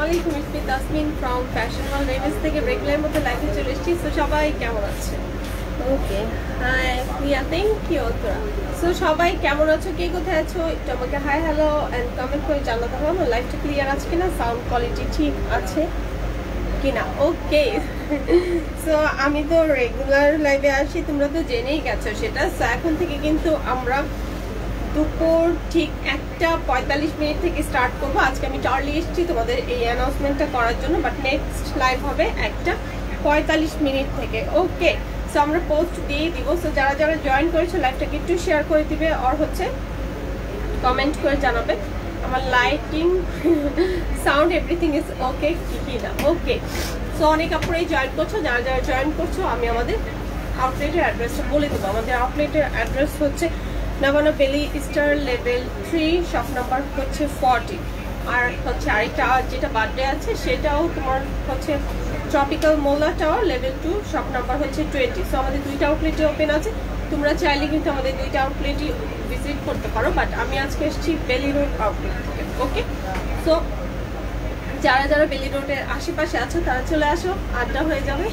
আলাইকুম, it's me Tasmin from fashion world reviews থেকে regular মতো লাইভে চলে এসেছি। সো সবাই কেমন আছে? Okay, hi Priya, thank you. So সবাই কেমন আছো, কে কোথায় আছো একটু আমাকে হাই হ্যালো অ্যান্ড কমেন্ট করে জানাতে হবে। আমার লাইভটা ক্লিয়ার আছে কিনা, সাউন্ড কোয়ালিটি ঠিক আছে কিনা। ওকে, সো আমি তো রেগুলার লাইভে আসি, তোমরা তো জেনেই গেছো সেটা। সো এখন থেকে কিন্তু আমরা দুপুর ঠিক 1:45 থেকে স্টার্ট করবো। আজকে আমি চার্লি এসেছি তোমাদের এই অ্যানাউন্সমেন্টটা করার জন্য, বাট নেক্সট লাইভ হবে 1:45 থেকে। ওকে, সো আমরা পোস্ট দিয়ে দিব। সো যারা যারা জয়েন করেছো লাইভটাকে একটু শেয়ার করে দিবে, আর হচ্ছে কমেন্ট করে জানাবে আমার lighting sound everything is okay কি না। ওকে, সো অনেক আপুরাই জয়েন করছো, যারা যারা জয়েন করছো আমি আমাদের আউটলেটের অ্যাড্রেসটা বলে দেবো। আমাদের আউটলেটের অ্যাড্রেস হচ্ছে নাভানা বেলি স্টার লেভেল 3, শপ নাম্বার হচ্ছে 40। আর হচ্ছে আরেকটা যেটা বার্থডে আছে সেটাও তোমার হচ্ছে ট্রপিক্যাল মোলা টাওয়ার লেভেল 2, শপ নাম্বার হচ্ছে 20। সো আমাদের দুইটা আউটলেটই ওপেন আছে, তোমরা চাইলে কিন্তু আমাদের দুইটা আউটলেটই ভিজিট করতে পারো। বাট আমি আজকে এসেছি বেলি রোড আউটলেট থেকে। ওকে, সো যারা যারা বেলি রোডের আশেপাশে আছো তারা চলে আসো, আড্ডা হয়ে যাবে।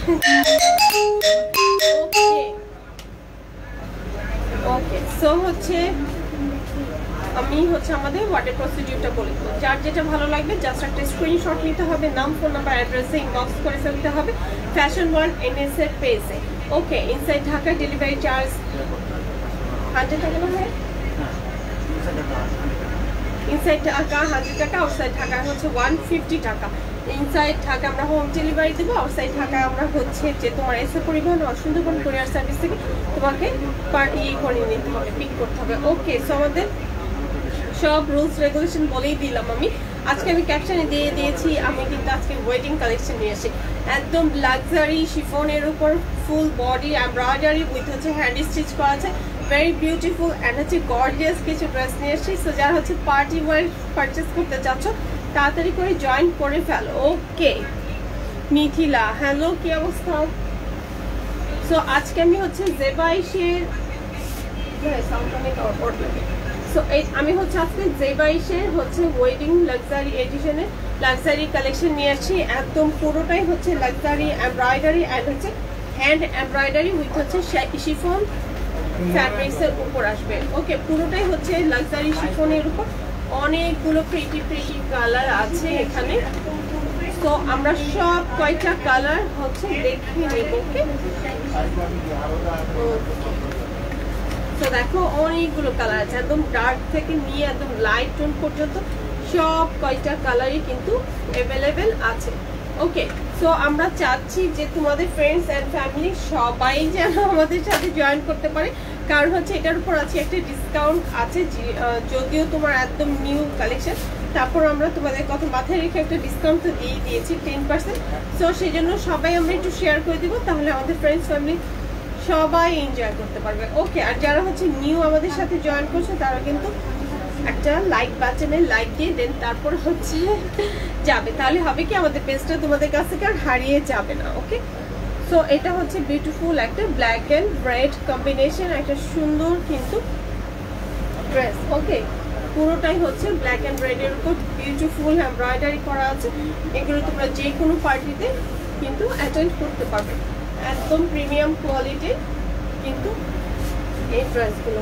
ওকে, সো হচ্ছে আমি হচ্ছে আমাদের ওয়াটার প্রসিডিউরটা বলে দেবো। যার যেটা ভালো লাগবে জাস্ট একটা স্ক্রিনশট নিতে হবে, নাম ফোন নাম্বার অ্যাড্রেসে ইনবক্স করে ফেলতে হবে ফ্যাশন ওয়ার্ল্ড NS এর পেজে। ওকে, ইনসাইড ঢাকা ডেলিভারি চার্জ 100 টাকা না হয়, ইনসাইড ঢাকা 100 টাকা, আউটসাইড ঢাকা হচ্ছে 150 টাকা। ইনসাইড ঢাকা আমরা হোম ডেলিভারি দেবো, আউটসাইড ঢাকা আমরা হচ্ছে যে তোমার এসে পরিবহন সুন্দরবন কুরিয়ার সার্ভিস থেকে তোমাকে ইয়ে করে নিতে হবে, পিক করতে হবে। ওকে, সো আমাদের সব রুলস রেগুলেশন বলেই দিলাম আমি। আজকে আমি ক্যাপশনে দিয়ে দিয়েছি আমি কিন্তু আজকে ওয়েডিং কালেকশন নিয়ে আসি, একদম লাক্সারি শিফনের উপর ফুল বডি এমব্রয়ডারি উইথ হচ্ছে হ্যান্ড স্টিচ করা আছে, ভেরি বিউটিফুল অ্যান্ড হচ্ছে গর্জিয়াস কিছু ড্রেস নিয়ে এসেছি। সো যারা হচ্ছে পার্টি ওয়্যার পারচেস করতে চাচ্ছ তাড়াতাড়ি করে জয়েন করে ফেলো। ওকে, মিথিলা হ্যালো, কি অবস্থা? সো আজকে আমি হচ্ছে জেবাইশের সো আমি হচ্ছে আজকে জেবাইশের হচ্ছে ওয়েডিং লাক্সারি এডিশনের লাক্সারি কালেকশন নিয়ে আসছি। একদম পুরোটাই হচ্ছে লাক্সারি এমব্রয়ডারি অ্যান্ড হচ্ছে হ্যান্ড এমব্রয়ডারি উইথ হচ্ছে শিফন ফ্যাব্রিক্সের উপর আসবে। ওকে, পুরোটাই হচ্ছে লাক্সারি শিফনের উপর, অনেকগুলো প্রিটি কালার আছে এখানে। তো আমরা সব কয়টা কালার হচ্ছে দেখিয়ে নেব। ওকে, তো দেখো অনেকগুলো কালার আছে, একদম ডার্ক থেকে নিয়ে একদম লাইট টোন পর্যন্ত সব কয়টা কালারই কিন্তু অ্যাভেলেবেল আছে। ওকে, সো আমরা চাচ্ছি যে তোমাদের ফ্রেন্ডস অ্যান্ড ফ্যামিলি সবাই যেন আমাদের সাথে জয়েন করতে পারে, কারণ হচ্ছে এটার উপর আছে একটা ডিসকাউন্ট আছে। যদিও তোমার একদম নিউ কালেকশন, তারপর আমরা তোমাদের কথা মাথায় রেখে একটা ডিসকাউন্ট তো দিয়ে দিয়েছি 10%। সো সেই জন্য সবাই আমরা একটু শেয়ার করে দিব, তাহলে আমাদের ফ্রেন্ডস ফ্যামিলি সবাই এনজয় করতে পারবে। ওকে, আর যারা হচ্ছে নিউ আমাদের সাথে জয়েন করছে তারা কিন্তু একটা লাইক বাটনে লাইক দিয়ে দেন, তারপর হচ্ছে যাবে, তাহলে হবে কি আমাদের পেজটা তোমাদের কাছ থেকে আর হারিয়ে যাবে না। ওকে, সো এটা হচ্ছে বিউটিফুল একটা ব্ল্যাক অ্যান্ড রেড কম্বিনেশন, একটা সুন্দর কিন্তু ড্রেস। ওকে, পুরোটাই হচ্ছে ব্ল্যাক অ্যান্ড রেডের উপর বিউটিফুল এমব্রয়ডারি করা আছে। এগুলো তোমরা যে কোনো পার্টিতে কিন্তু অ্যাটেন্ড করতে পারবে, একদম প্রিমিয়াম কোয়ালিটির কিন্তু এই ড্রেসগুলো।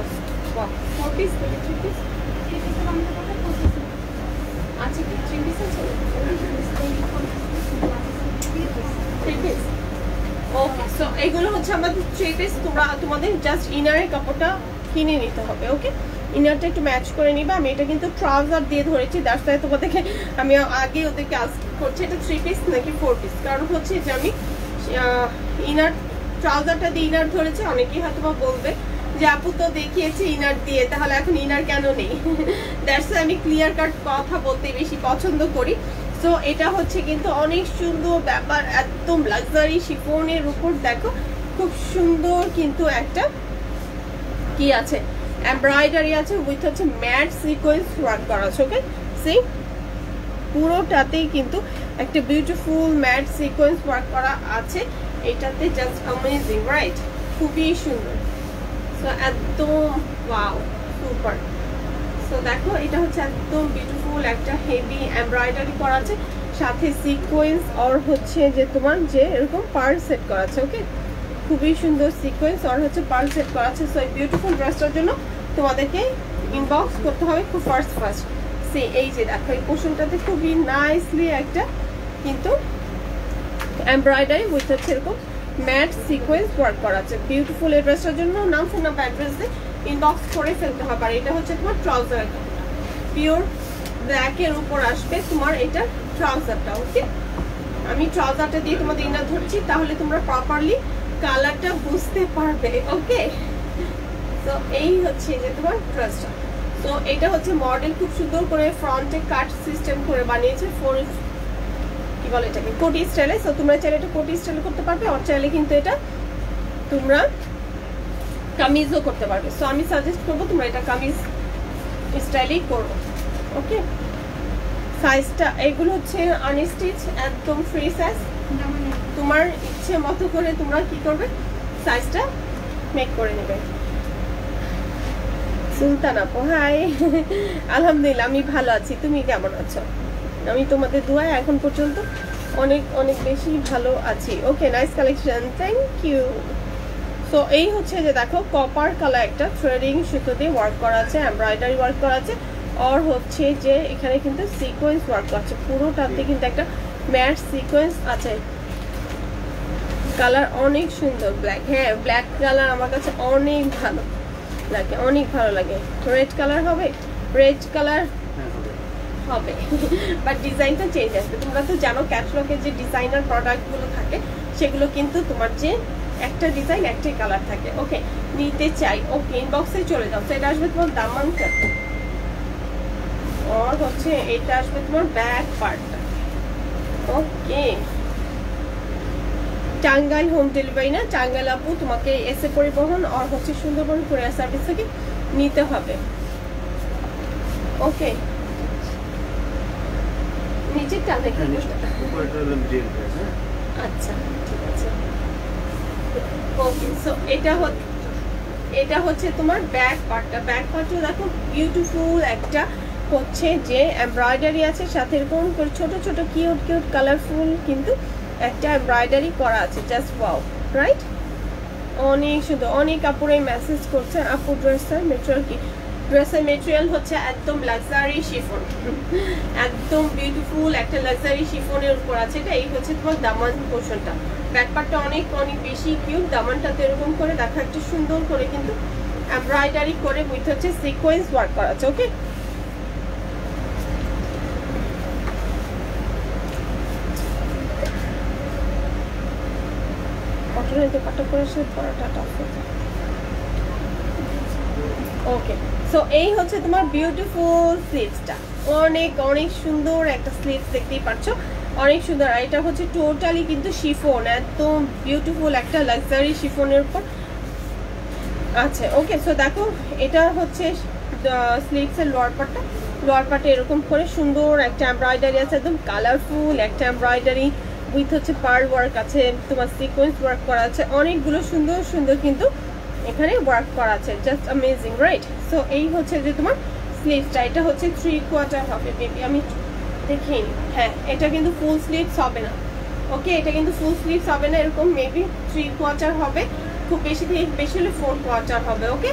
4 পিস থেকে 3 পিস আচ্ছা, কি 3 পিস আছে? 3 পিস। ওকে, সো এগুলো হচ্ছে আমাদের 3 পিস। তোমরা তোমাদের জাস্ট ইনারের কাপড়টা কিনে নিতে হবে। ওকে, ইনারটা একটু ম্যাচ করে নিবা। আমি এটা কিন্তু ট্রাউজার দিয়ে ধরেছি, তার সাথে তোমাদেরকে আমি আগে ওদেরকে আস্ক করছি এটা 3 পিস নাকি 4 পিস, কারণ হচ্ছে যে আমি ইনার ট্রাউজারটা দিয়ে ইনার ধরেছে। অনেকেই হয়তো বা বলবে যে আপু তো দেখিয়েছে ইনার দিয়ে, তাহলে এখন ইনার কেন নেই? দ্যাটস আমি ক্লিয়ার কাট কথা বলতে বেশি পছন্দ করি। সো এটা হচ্ছে কিন্তু অনেক সুন্দর ব্যাপার, একদম লাক্সারি শিফনের উপর দেখো খুব সুন্দর কিন্তু একটা কি আছে এমব্রয়ডারি আছে উইথ হচ্ছে ম্যাট সিকোয়েন্স ওয়ার্ক করা আছে। ওকে, সেই পুরোটাতেই কিন্তু একটা বিউটিফুল ম্যাট সিকোয়েন্স ওয়ার্ক করা আছে। এটাতে জাস্ট অ্যামেজিং, রাইট? খুবই সুন্দর। সো একদম ওয়াও, সুপার। সো দেখো এটা হচ্ছে একদম বিউটিফুল একটা হেভি এমব্রয়ডারি করা আছে, সাথে সিকোয়েন্স আর হচ্ছে যে তোমার যে এরকম পার্ল সেট করা আছে। ওকে, খুবই সুন্দর সিকোয়েন্স আর হচ্ছে পার্ল সেট করা আছে। সো এই বিউটিফুল ড্রেসটার জন্য তোমাদেরকে ইনবক্স করতে হবে খুব ফার্স্ট। সে এই যে দেখো এই পোর্শনটাতে খুবই নাইসলি একটা কিন্তু এমব্রয়ডারি উইথ হচ্ছে এরকম ম্যাট সিকোয়েন্স ওয়ার্ক করা আছে। বিউটিফুল এই ড্রেসটার জন্য নাম ফোন নাম্বার অ্যাড্রেস দিয়ে ইনবক্স করে ফেলতে হবে। আর এটা হচ্ছে তোমার ট্রাউজার, পিওর ব্ল্যাকের উপর আসবে তোমার এটা ট্রাউজারটা। ওকে, আমি ট্রাউজারটা দিয়ে তোমাদের ইনার ধরছি, তাহলে তোমরা প্রপারলি কালারটা বুঝতে পারবে। ওকে, তো এই হচ্ছে যে তোমার ড্রেসটা। তো এটা হচ্ছে মডেল খুব সুন্দর করে ফ্রন্টে কাট সিস্টেম করে বানিয়েছে, কি বলে এটাকে, কোটি স্টাইলে। সো তোমরা চাইলে এটা কোটি স্টাইলে করতে পারবে, আর চাইলে কিন্তু এটা তোমরা কামিজও করতে পারবে। সো আমি সাজেস্ট করবো তোমরা এটা কামিজ স্টাইলেই করো। ওকে, সাইজটা এগুলো হচ্ছে আনস্টিচ, একদম ফ্রি সাইজ। তোমার ইচ্ছে মতো করে তোমরা কি করবে, সাইজটা মেক করে নেবে। সুলতান আপু হাই, আলহামদুলিল্লাহ আমি ভালো আছি, তুমি কেমন আছো? আমি তোমাদের দোয়ায় এখন পর্যন্ত অনেক অনেক বেশি ভালো আছি। Okay, nice collection, thank you. So এই হচ্ছে যে দেখো কপার কালার একটা থ্রেডিং সুতো দিয়ে ওয়ার্ক করা আছে, এমব্রয়ডারি ওয়ার্ক করা আছে, আর হচ্ছে যে এখানে কিন্তু সিকোয়েন্স ওয়ার্ক আছে পুরোটাতে, কিন্তু একটা ম্যাট সিকোয়েন্স আছে। কালার অনেক সুন্দর ব্ল্যাক, হ্যাঁ ব্ল্যাক কালার আমার কাছে অনেক ভালো লাগে, অনেক ভালো লাগে। রেড কালার হবে, রেড কালার হবে বাট ডিজাইনটা চেঞ্জ আসবে। তোমরা তো জানো ক্যাটালগের যে ডিজাইনার প্রোডাক্টগুলো থাকে সেগুলো কিন্তু তোমার যে একটা ডিজাইন একটাই কালার থাকে। ওকে, নিতে চাই, ওকে ইনবক্সে চলে যাও। তো এটা আসবে তোমার দামানটা, আর হচ্ছে এটা আসবে তোমার ব্যাক পার্টটা। ওকে, টাঙ্গাইল হোম ডেলিভারি না, টাঙ্গাইল আপু তোমাকে এসে পরিবহন আর হচ্ছে সুন্দরবন কুরিয়ার সার্ভিস থেকে নিতে হবে। ওকে, নিচেরটা দেখি, আচ্ছা ঠিক আছে। ওকে, সো এটা হচ্ছে তোমার ব্যাক পার্টটা। ব্যাক পার্টটা দেখো বিউটিফুল একটা হচ্ছে যে এমব্রয়ডারি আছে, সাথে এরকম করে ছোট ছোট কিউট কিউট কালারফুল কিন্তু একটা এমব্রয়ডারি করা আছে। Just wow, right? অনেক সুন্দর। অনেক কাপড়ে মেসেজ করছে আপু ড্রেসের মেটেরিয়াল কি? ড্রেসের মেটেরিয়াল হচ্ছে একদম লাক্সারি শিফন, একদম বিউটিফুল একটা লাক্সারি শিফনের উপর আছে এটা। এই হচ্ছে তোমার দামান পোর্শনটা, ব্যাক পার্টটা অনেক অনেক বেশি কিউট। দামানটাতে এরকম করে দেখা একটু সুন্দর করে কিন্তু এমব্রয়ডারি করে উইথ হচ্ছে সিকোয়েন্স ওয়ার্ক করা আছে। ওকে, ওকে, সো এই হচ্ছে তোমার বিউটিফুল স্লিভসটা, অনেক অনেক সুন্দর একটা স্লিভস দেখতেই পাচ্ছ, অনেক সুন্দর। আর এটা হচ্ছে টোটালি কিন্তু শিফন, একদম বিউটিফুল একটা লাক্সারি শিফনের উপর আছে। ওকে, সো দেখো এটা হচ্ছে স্লিভসের লোয়ার পার্টটা। লোয়ার পার্টে এরকম করে সুন্দর একটা এমব্রয়ডারি আছে, একদম কালারফুল একটা এমব্রয়ডারি উইথ হচ্ছে পার্ল ওয়ার্ক আছে, তোমার সিকোয়েন্স ওয়ার্ক করা আছে, অনেকগুলো সুন্দর সুন্দর কিন্তু এখানে ওয়ার্ক করা আছে। Just amazing, right? সো এই হচ্ছে যে তোমার স্লিভসটা, এটা হচ্ছে 3/4 হবে বেবি, আমি দেখিনি। হ্যাঁ, এটা কিন্তু ফুল স্লিভস হবে না। ওকে, এটা কিন্তু ফুল স্লিভস হবে না, এরকম মেবি 3/4 হবে, খুব বেশি থেকে বেশি হলে 4/4 হবে। ওকে,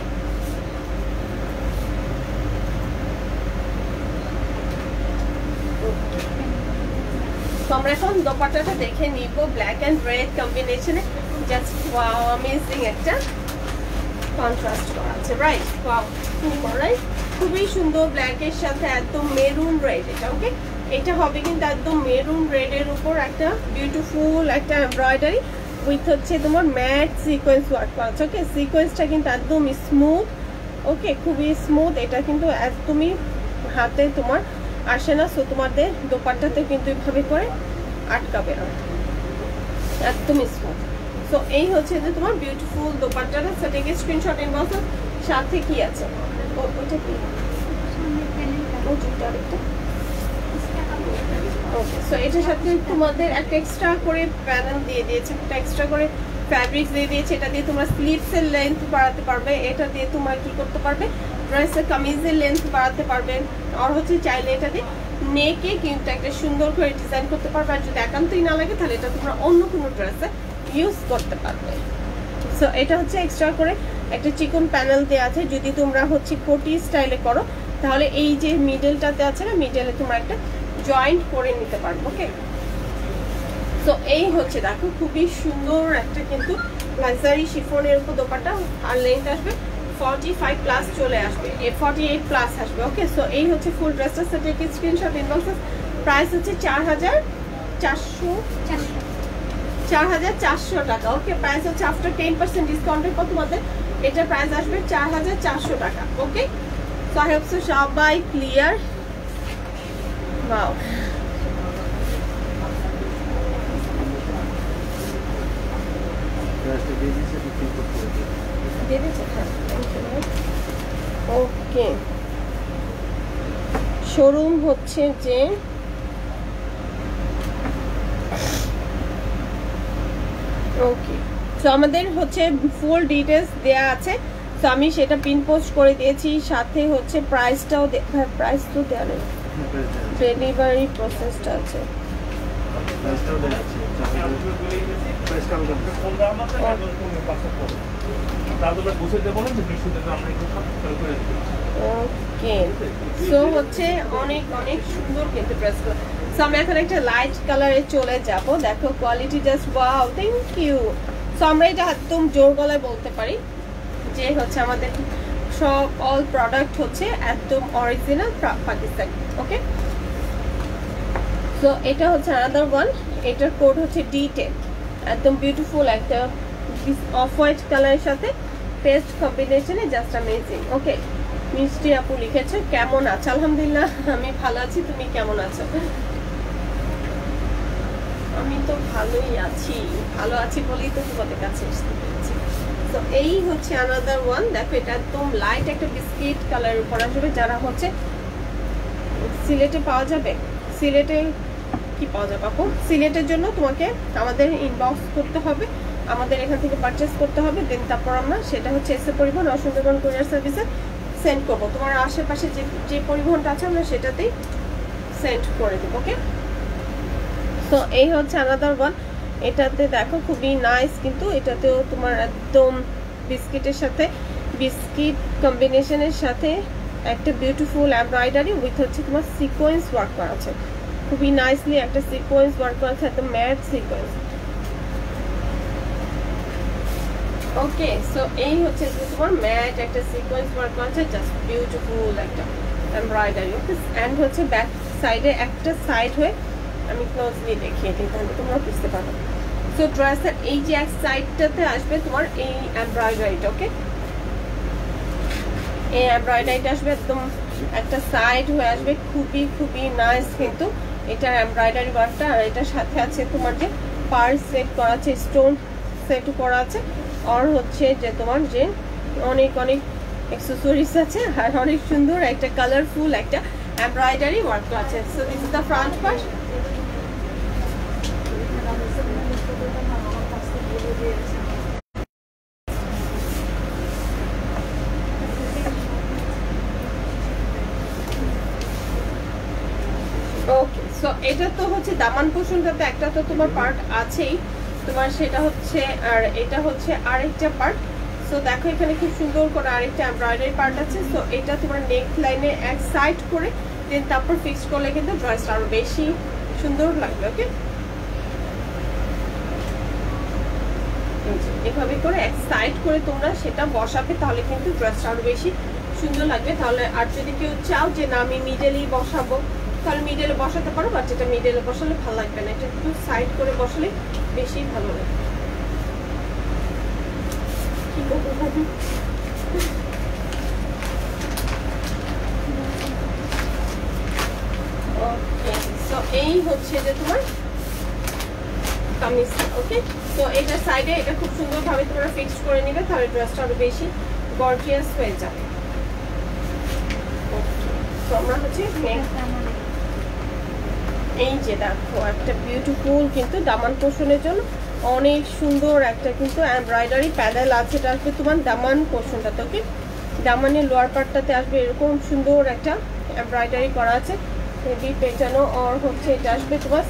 আমরা এখন দোপাট্টাটা দেখে নিব, ব্ল্যাক এন্ড রেড কম্বিনেশনে। জাস্ট ওয়াও, অ্যামেজিং একটা কন্ট্রাস্ট করা আছে, রাইট? Wow, super, right? খুবই সুন্দর ব্ল্যাকের সাথে একদম মেরুন রেড এটা। ওকে, এটা হবে কিন্তু একদম মেরুন রেডের উপর একটা বিউটিফুল একটা এমব্রয়ডারি উইথ হচ্ছে তোমার ম্যাট সিকোয়েন্স ওয়ার্ক করা আছে। ওকে, সিকোয়েন্সটা কিন্তু একদম স্মুথ, ওকে খুবই স্মুথ, এটা কিন্তু একদমই হাতে তোমার আসে না। সো তোমাদের দোপাট্টাতে কিন্তু এভাবে করে আটকাবে না, একদম স্মুথ। সো এই হচ্ছে যে তোমার বিউটিফুল দোপাট্টাটা। So take screenshot inbox. সাথে কি আছে, ওইটা কি, ওকে, সো এটার সাথে তোমাদের একটা এক্সট্রা করে প্যানেল দিয়ে দিয়েছে, একটা এক্সট্রা করে ফ্যাব্রিক্স দিয়ে দিয়েছে। এটা দিয়ে তোমরা স্লিভসের লেন্থ বাড়াতে পারবে, এটা দিয়ে তোমরা কি করতে পারবে, ড্রেসের কামিজের লেন্থ বাড়াতে পারবে, আর হচ্ছে চাইলে এটা দিয়ে নেকে কিন্তু একটা সুন্দর করে ডিজাইন করতে পারবে। আর যদি একান্তই না লাগে তাহলে এটা তোমরা অন্য কোনো ড্রেসে ইউজ করতে পারবে। সো এটা হচ্ছে এক্সট্রা করে একটা চিকন প্যানেল দেওয়া আছে। যদি তোমরা হচ্ছে কোটি স্টাইলে করো তাহলে এই যে মিডলটাতে আছে না, মিডলে তোমরা একটা জয়েন্ট করে নিতে পারবো। ওকে, তো এই হচ্ছে দেখো খুবই সুন্দর একটা কিন্তু লাক্সারি শিফনের উপর দোপাট্টা। আর লেন্থ আসবে 45 প্লাস চলে আসবে, 48 প্লাস আসবে। ওকে, সো এই হচ্ছে ফুল ড্রেসটা। সেটা কি স্ক্রিনশট ইনবক্সে। প্রাইস হচ্ছে 4400 টাকা। ওকে, প্রাইস হচ্ছে আফটার 10% ডিসকাউন্টের পর তোমাদের এটা প্রাইস আসবে 4400 টাকা। ওকে, সো আই হোপ সো সবাই ক্লিয়ার। ওয়াও, ওকে, শোরুম হচ্ছে যে ওকে, সো আমাদের হচ্ছে ফুল ডিটেলস দেয়া আছে। তো আমি সেটা পিন পোস্ট করে দিয়েছি, সাথে হচ্ছে প্রাইসটাও প্রাইস তো দেওয়া নেই, ডেলিভারি প্রসেসটা আছে। ওকে, সো হচ্ছে অনেক অনেক সুন্দর কিন্তু ড্রেসগুলো। সো আমরা এখন একটা লাইট কালারে চলে যাব। দেখো quality just wow, thank you. So আমরা এটা একদম জোর গলায় বলতে পারি যে হচ্ছে আমাদের সব অল প্রোডাক্ট হচ্ছে একদম অরিজিনাল পাকিস্তানি। ওকে, সো এটা হচ্ছে আনাদার ওয়ান। এটার কোড হচ্ছে D10, একদম বিউটিফুল একটা অফ হোয়াইট কালারের সাথে পেস্ট কম্বিনেশনে, জাস্ট অ্যামেজিং। ওকে, মিষ্টি আপু লিখেছো কেমন আছো? আলহামদুলিল্লাহ আমি ভালো আছি, তুমি কেমন আছো? আমি তো ভালোই আছি, ভালো আছি বলেই তো তোমাদের কাছে আসতে পেরেছি। তো এই হচ্ছে আনাদার ওয়ান। দেখো এটা একদম লাইট একটা বিস্কিট কালারের উপর আসবে। যারা হচ্ছে সিলেটে পাওয়া যাবে, সিলেটে কি পাওয়া যাবে আপু? সিলেটের জন্য তোমাকে আমাদের ইনবক্স করতে হবে, আমাদের এখান থেকে পারচেস করতে হবে, দেন তারপর আমরা সেটা হচ্ছে এসে পরিবহন আর সুন্দরবন কুরিয়ার সার্ভিসে সেন্ড করবো। তোমার আশেপাশে যে পরিবহনটা আছে আমরা সেটাতেই সেন্ড করে দেবো। ওকে, তো এই হচ্ছে আনাদার ওয়ান। এটাতে দেখো খুবই নাইস, কিন্তু এটাতেও তোমার একদম বিস্কিটের সাথে বিস্কিট কম্বিনেশনের সাথে একটা বিউটিফুল এমব্রয়ডারি উইথ হচ্ছে তোমার সিকোয়েন্স ওয়ার্ক করা আছে। খুবই নাইসলি একটা সিকোয়েন্স ওয়ার্ক করা আছে, একদম ম্যাট সিকোয়েন্স। ওকে, সো এই হচ্ছে তোমার ম্যাট একটা সিকোয়েন্স ওয়ার্ক করা আছে, জাস্ট বিউটিফুল একটা এমব্রয়ডারি। ওকে, অ্যান্ড হচ্ছে ব্যাক সাইডে একটা সাইড হয়ে আমি ক্লোজলি দেখিয়ে দিই তাহলে তোমরা বুঝতে পারো। সো ড্রেসের এই যে এক সাইডটাতে আসবে তোমার এই এমব্রয়ডারিটা। ওকে, এই এমব্রয়ডারিটা আসবে একদম একটা সাইড হয়ে আসবে, খুবই খুবই নাইস কিন্তু এটা এমব্রয়ডারি ওয়ার্কটা। আর এটার সাথে আছে তোমার যে পার্ল সেট করা আছে, স্টোন সেট করা আছে, আর হচ্ছে যে তোমার যে অনেক অনেক অ্যাক্সেসরিজ আছে, আর অনেক সুন্দর একটা কালারফুল একটা এমব্রয়ডারি ওয়ার্ক আছে। So this is the front part. Okay, so এটা তো হচ্ছে দামান পোর্শনটাতে একটা তো তোমার পার্ট আছেই তোমার, সেটা হচ্ছে, আর এটা হচ্ছে আরেকটা পার্ট। সো দেখো এখানে খুব সুন্দর করে আরেকটা এমব্রয়ডারি পার্ট আছে। সো এটা তোমার নেক লাইনে এক সাইড করে দেন তারপর ফিক্স করলে কিন্তু ড্রেসটা আরো বেশি সুন্দর লাগবে। ওকে, এভাবে করে এক সাইড করে তোমরা সেটা বসাবে, তাহলে কিন্তু ড্রেসটা আরো বেশি সুন্দর লাগবে। তাহলে আর যদি কেউ চাও যে না আমি মিডলেই বসাবো, তাহলে মিডলে বসাতে পারো, বাট এটা মিডলে বসালে ভালো লাগবে না, এটা একটু সাইড করে বসালে বেশি ভালো লাগবে। কি করবো? ওকে, সো এই হচ্ছে যে তোমার কামিজ। ওকে, তো এটা সাইডে এটা খুব সুন্দরভাবে তোমরা ফিক্স করে নিবে, তাহলে ড্রেসটা আরো বেশি গর্জিয়াস হয়ে যাবে। তো আমরা হচ্ছে এই যে দেখো একটা বিউটিফুল কিন্তু দামান পোর্শনের জন্য অনেক সুন্দর একটা কিন্তু এমব্রয়ডারি প্যানেল আছে। এটা আসবে তোমার দামান পোর্শনটাতে। ওকে, দামানের লোয়ার পার্টটাতে আসবে এরকম সুন্দর একটা এমব্রয়ডারি করা আছে, হেভি পেটানো। আর হচ্ছে এটা আসবে তোমার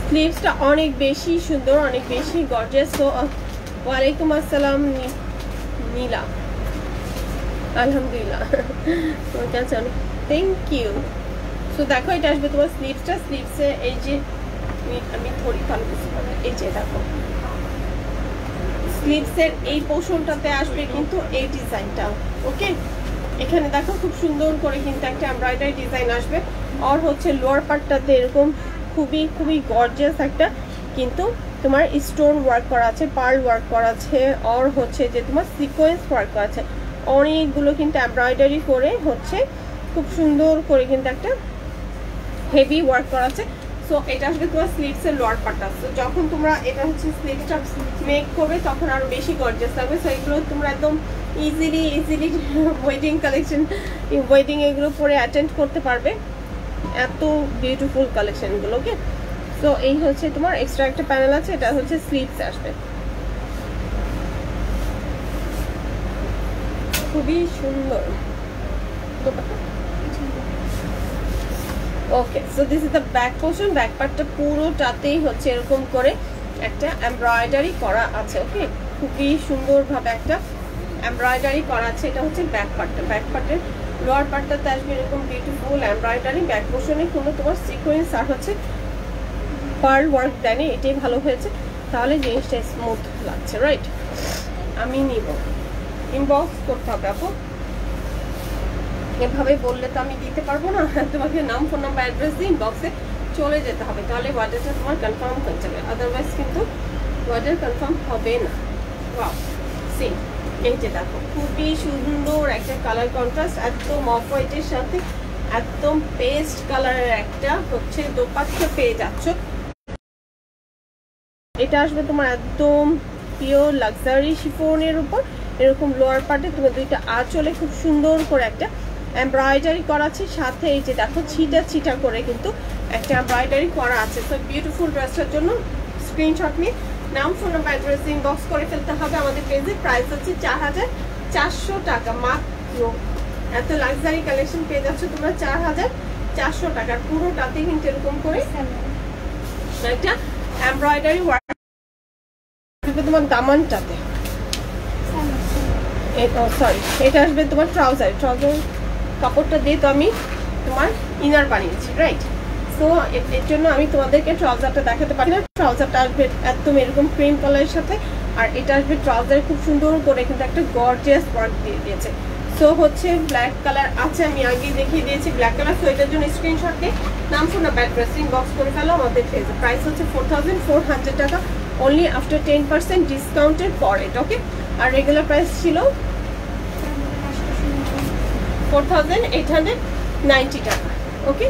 স্লিভসটা অনেক বেশি সুন্দর, অনেক বেশি গর্জিয়াস। তো ওয়ালাইকুম আসসালাম নীলা, আলহামদুলিল্লাহ থ্যাংক ইউ। সো দেখো এটা আসবে তোমার স্লিভসে এই যে আমি ধরি ভালো বুঝতে পারবে, এই যে দেখো স্লিভসের এই পোর্শনটাতে আসবে কিন্তু এই ডিজাইনটা। ওকে, এখানে দেখো খুব সুন্দর করে কিন্তু একটা এমব্রয়ডারি ডিজাইন আসবে। আর হচ্ছে লোয়ার পার্টটাতে এরকম খুবই খুবই গর্জিয়াস একটা কিন্তু তোমার স্টোন ওয়ার্ক করা আছে, পার্ল ওয়ার্ক করা আছে, আর হচ্ছে যে তোমার সিকোয়েন্স ওয়ার্ক করা আছে, অনেকগুলো কিন্তু এমব্রয়ডারি করে হচ্ছে খুব সুন্দর করে কিন্তু একটা হেভি ওয়ার্ক করা আছে। সো এটা আসবে তোমার স্লিভসের লোয়ার পার্টটা। সো যখন তোমরা এটা হচ্ছে স্লিভসটা মেক করবে তখন আরো বেশি গর্জিয়াস লাগবে। সো এগুলো তোমরা একদম ইজিলি ওয়েডিং এগুলো পরে অ্যাটেন্ড করতে পারবে, এত বিউটিফুল কালেকশনগুলো। ওকে, সো এই হচ্ছে তোমার এক্সট্রা একটা প্যানেল আছে, এটা হচ্ছে স্লিভস আসবে, খুবই সুন্দর। Okay, so this is the back portion. Back পার্টটা পুরোটাতেই হচ্ছে এরকম করে একটা এমব্রয়ডারি করা আছে। ওকে, খুবই সুন্দরভাবে একটা এমব্রয়ডারি করা আছে। এটা হচ্ছে ব্যাক পার্টটা। ব্যাক পার্টের লোয়ার পার্টটাতে আসবে এরকম বিউটিফুল এমব্রয়ডারি। ব্যাক পোর্শনে কোনো তোমার সিকোয়েন্স আর হচ্ছে পার্ল ওয়ার্ক দেয়নি, এটাই ভালো হয়েছে, তাহলে জিনিসটা স্মুথ লাগছে। রাইট, আমি নিব, ইনবক্স করতে হবে আপু, এভাবে বললে তো আমি দিতে পারবো না। তোমাকে নাম, ফোন নাম্বার, অ্যাড্রেস দিয়ে ইনবক্সে চলে যেতে হবে, তাহলে অর্ডারটা তোমার কনফার্ম হয়ে যাবে, আদারওয়াইজ কিন্তু অর্ডার কনফার্ম হবে না। ওয়াও, সি এই যে দেখো খুবই সুন্দর একটা কালার কন্ট্রাস্ট, একদম অফ হোয়াইটের সাথে একদম পেস্ট কালারের একটা হচ্ছে দোপাট্টা পেয়ে যাচ্ছ। এটা আসবে তোমার একদম পিওর লাক্সারি শিফনের উপর এরকম লোয়ার পার্টে তোমার দুইটা আঁচলে খুব সুন্দর করে একটা এমব্রয়ডারি করা আছে, সাথে এই যে দেখো ছিটা ছিটা করে কিন্তু একটা এমব্রয়ডারি করা আছে। তো বিউটিফুল ড্রেসটার জন্য স্ক্রিনশট নিয়ে নাম, ফোন নাম্বার, অ্যাড্রেস ইনবক্স করে ফেলতে হবে আমাদের পেজে। প্রাইস হচ্ছে 4400 টাকা মাত্র। এত লাক্সারি কালেকশন পেয়ে যাচ্ছ তোমরা 4400 টাকার। পুরোটাতে কিন্তু এরকম করে একটা এমব্রয়ডারি ওয়ার্ক তোমার দামানটাতে। সরি, এটা আসবে তোমার ট্রাউজার কাপড়টা দিয়ে তো আমি তোমার ইনার বানিয়েছি, রাইট? সো এর জন্য আমি তোমাদেরকে ট্রাউজারটা দেখাতে পারি না। ট্রাউজারটা আসবে একদম এরকম ক্রিম কালারের সাথে, আর এটা আসবে ট্রাউজারে খুব সুন্দর করে কিন্তু একটা গর্জিয়াস ওয়ার্ক দিয়ে দিয়েছে। সো হচ্ছে ব্ল্যাক কালার আছে, আমি আগে দেখিয়ে দিয়েছি ব্ল্যাক কালার। সো এটার জন্য স্ক্রিনশট দিয়ে নাম, ফোন নাম্বার, অ্যাড্রেস ইনবক্স করে ফেলো আমাদের পেজে। প্রাইস হচ্ছে 4400 টাকা, অনলি আফটার 10% ডিসকাউন্টের পর এটা। ওকে, আর রেগুলার প্রাইস ছিল 4890 টাকা। ওকে,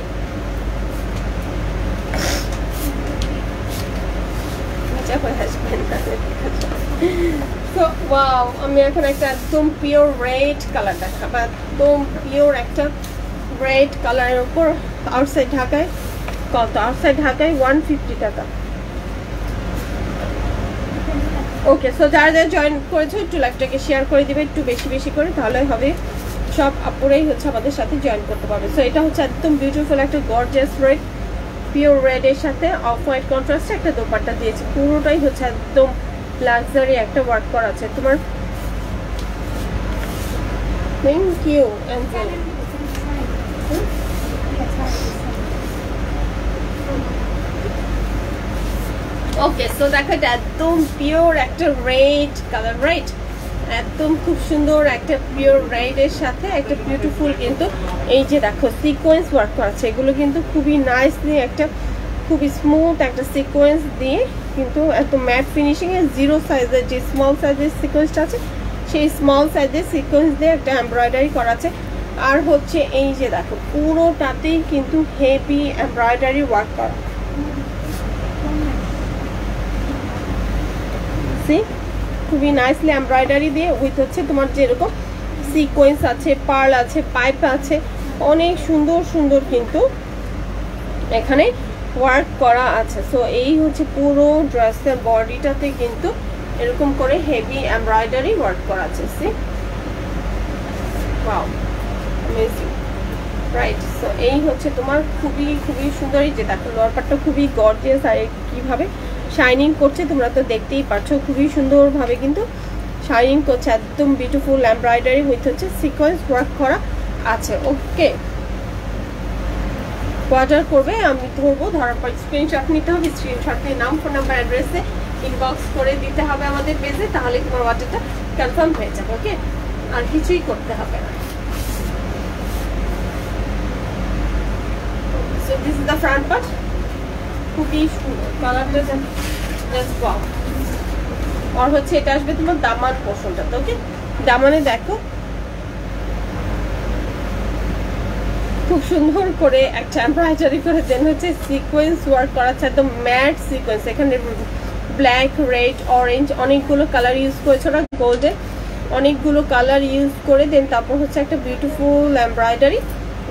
আমি এখন একটা একদম পিওর রেড কালার দেখাবো, একদম পিওর একটা রেড কালারের উপর। আউটসাইড ঢাকায় কত? আউটসাইড ঢাকায় 150 টাকা। ওকে, সো যারা যারা জয়েন করেছো একটু লাইভটাকে শেয়ার করে দিবে একটু বেশি বেশি করে, তাহলে হবে সব আপুরাই হচ্ছে আমাদের সাথে জয়েন করতে পারবে। সো এটা হচ্ছে একদম বিউটিফুল একটা গর্জিয়াস রেড, পিওর রেডের সাথে অফ হোয়াইট কন্ট্রাস্টে একটা দোপাট্টা দিয়েছে। পুরোটাই হচ্ছে একদম লাক্সারি একটা ওয়ার্ক করা আছে তোমার। Thank you angel. Okay, so দেখো এটা একদম পিওর একটা রেড কালার, রাইট? একদম খুব সুন্দর একটা পিওর রেডের সাথে একটা বিউটিফুল কিন্তু এই যে দেখো সিকোয়েন্স ওয়ার্ক করা আছে। এগুলো কিন্তু খুবই নাইসলি একটা খুবই স্মুথ একটা সিকোয়েন্স দিয়ে কিন্তু এত ম্যাট ফিনিশিং এ জিরো সাইজের যে স্মল সাইজের সিকোয়েন্সটা আছে সেই স্মল সাইজের সিকোয়েন্স দিয়ে একটা এমব্রয়ডারি করা আছে। আর হচ্ছে এই যে দেখো পুরোটাতেই কিন্তু হেভি এমব্রয়ডারি ওয়ার্ক করা, খুবই নাইসলি এমব্রয়ডারি দিয়ে উইথ হচ্ছে তোমার যেরকম সিকোয়েন্স আছে, পার্ল আছে, পাইপ আছে, অনেক সুন্দর সুন্দর কিন্তু এখানে ওয়ার্ক করা আছে। সো এই হচ্ছে পুরো ড্রেসের বডিটাতে কিন্তু এরকম করে হেভি এমব্রয়ডারি ওয়ার্ক করা আছে। C wow, amazing. Right. So এই হচ্ছে তোমার খুবই খুবই সুন্দর, এই যে দেখো লোয়ার পার্টটা খুবই গর্জিয়াস আর কিভাবে শাইনিং করছে তোমরা তো দেখতেই পাচ্ছ, খুবই সুন্দরভাবে কিন্তু শাইনিং করছে, একদম বিউটিফুল এমব্রয়ডারি উইথ হচ্ছে সিকোয়েন্স ওয়ার্ক করা আছে। ওকে, অর্ডার করবে আমি ধরবো, ধরার পর স্ক্রিনশট নিতে হবে, স্ক্রিনশট নিয়ে নাম, ফোন নাম্বার, অ্যাড্রেসে ইনবক্স করে দিতে হবে আমাদের পেজে, তাহলে তোমার অর্ডারটা কনফার্ম হয়ে যাবে। ওকে, আর কিছুই করতে হবে না। So this is the front part, খুবই সুন্দর কালারটা, জাস্ট ওয়াও। আর হচ্ছে এটা আসবে তোমার দামান পোর্শনটা। ওকে, দামানে দেখো খুব সুন্দর করে একটা এমব্রয়ডারি করে দেন হচ্ছে সিকোয়েন্স ওয়ার্ক করা আছে, একদম ম্যাট সিকোয়েন্স। এখানে ব্ল্যাক, রেড, অরেঞ্জ অনেকগুলো কালার ইউজ করেছে ওরা, গোল্ডেন অনেকগুলো কালার ইউজ করে দেন তারপর হচ্ছে একটা বিউটিফুল এমব্রয়ডারি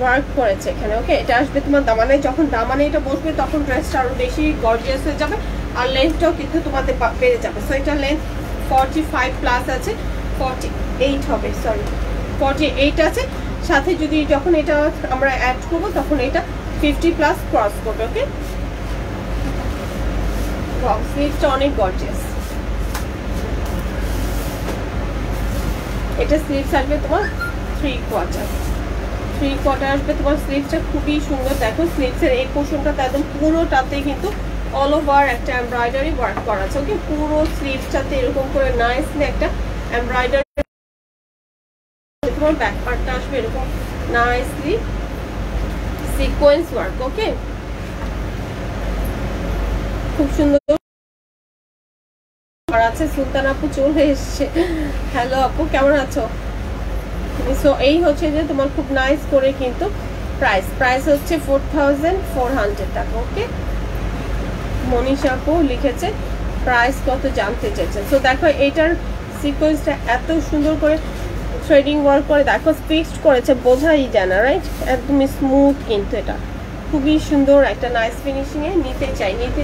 ওয়ার্ক করেছে এখানে। ওকে, এটা আসবে তোমার দামানে, যখন দামানে এটা বসবে তখন ড্রেসটা আরো বেশি গর্জিয়াস হয়ে যাবে, আর লেন্থটাও কিন্তু তোমাদের বেড়ে যাবে। সো এটা লেন্থ 45 প্লাস আছে, 48 হবে, সরি 48 আছে, সাথে যদি যখন এটা আমরা অ্যাড করবো তখন এটা 50 প্লাস ক্রস করবে। ওকে, স্লিভসটা অনেক গর্জিয়াস, এটা স্লিভস আসবে তোমার 3/4 আসবে তোমার স্লিভসটা, খুবই সুন্দর। দেখো স্লিভসের এই পোর্শনটাতে একদম পুরোটাতে কিন্তু অল ওভার একটা এমব্রয়ডারি ওয়ার্ক করা আছে। ওকে, পুরো স্লিভসটাতে এরকম করে নাইসলি একটা এমব্রয়ডারি, তোমার ব্যাক পার্টটা আসবে এরকম নাইসলি সিকোয়েন্স ওয়ার্ক। ওকে, খুব সুন্দর আছে। সুলতান আপু চলে এসছে, হ্যালো আপু কেমন আছো? সো এই হচ্ছে যে তোমার খুব নাইস করে কিন্তু প্রাইস হচ্ছে 4400 টাকা। ওকে, মনীষা আপু লিখেছে প্রাইস কত জানতে চাইছেন। সো দেখো এটার সিকোয়েন্সটা এত সুন্দর করে থ্রেডিং ওয়ার্ক করে দেখো ফিক্সড করেছে, বোঝাই যায় না, রাইট? একদম স্মুথ, কিন্তু এটা খুবই সুন্দর একটা নাইস ফিনিশিংয়ে নিতে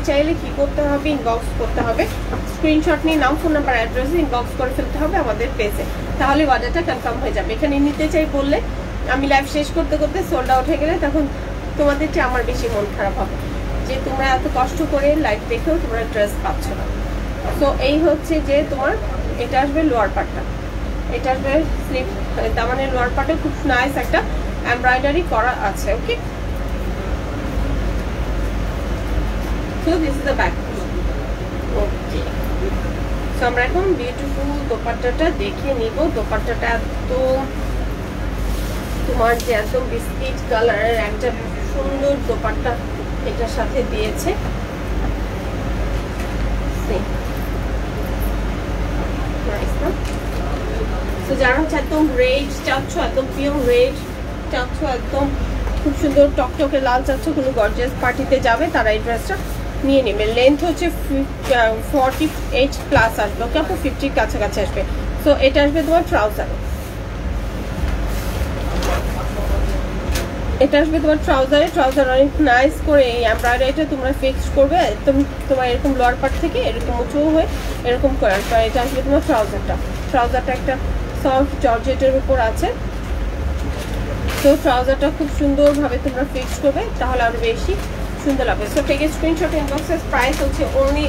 চাইলে কি করতে হবে, ইনবক্স করতে হবে, স্ক্রিনশট নিয়ে নাম, ফোন নাম্বার, অ্যাড্রেসে ইনবক্স করে ফেলতে হবে আমাদের পেজে, তাহলে অর্ডারটা কনফার্ম হয়ে যাবে। এখানে নিতে চাই বললে আমি লাইভ শেষ করতে করতে সোল্ড আউট হয়ে গেলে তখন তোমাদের চেয়ে আমার বেশি মন খারাপ হবে যে তোমরা এত কষ্ট করে লাইভ দেখেও তোমরা ড্রেস পাচ্ছ না। সো এই হচ্ছে যে তোমার এটা আসবে লোয়ার পার্টটা, এটা আসবে স্লিভ দামানের লোয়ার পার্টে খুব নাইস একটা এমব্রয়ডারি করা আছে। Okay, so this is the back. Okay, so আমরা এখন বিউটিফুল দোপাট্টাটা দেখে নিব। দোপাট্টাটা এত তোমার যে একদম বিস্কিট কালারের একটা সুন্দর দোপাট্টা এটার সাথে দিয়েছে। তো যারা হচ্ছে একদম রেড চাচ্ছ, একদম পিওর রেড চাচ্ছ, একদম খুব সুন্দর টকটকে লাল চাচ্ছ, কোনো গর্জিয়াস পার্টিতে যাবে, তারা এই ড্রেসটা নিয়ে নেবে। লেন্থ হচ্ছে 48 প্লাস আসবে। ওকে আপু 50 কাছাকাছি আসবে। সো এটা আসবে তোমার ট্রাউজারে, এটা আসবে তোমার ট্রাউজার অনেক নাইস করে এই এমব্রয়ডারিটা তোমরা ফিক্স করবে একদম তোমার এরকম লোয়ার পার্ট থেকে এরকম উঁচু হয়ে এরকম করে। এটা আসবে তোমার ট্রাউজারটা একটা সফট জর্জেটের উপর আছে। তো ট্রাউজারটা খুব সুন্দরভাবে তোমরা ফিক্স করবে, তাহলে আরো বেশি সুন্দর লাগবে। সো টেক এ স্ক্রিনশট, ইনবক্সের প্রাইস হচ্ছে অনলি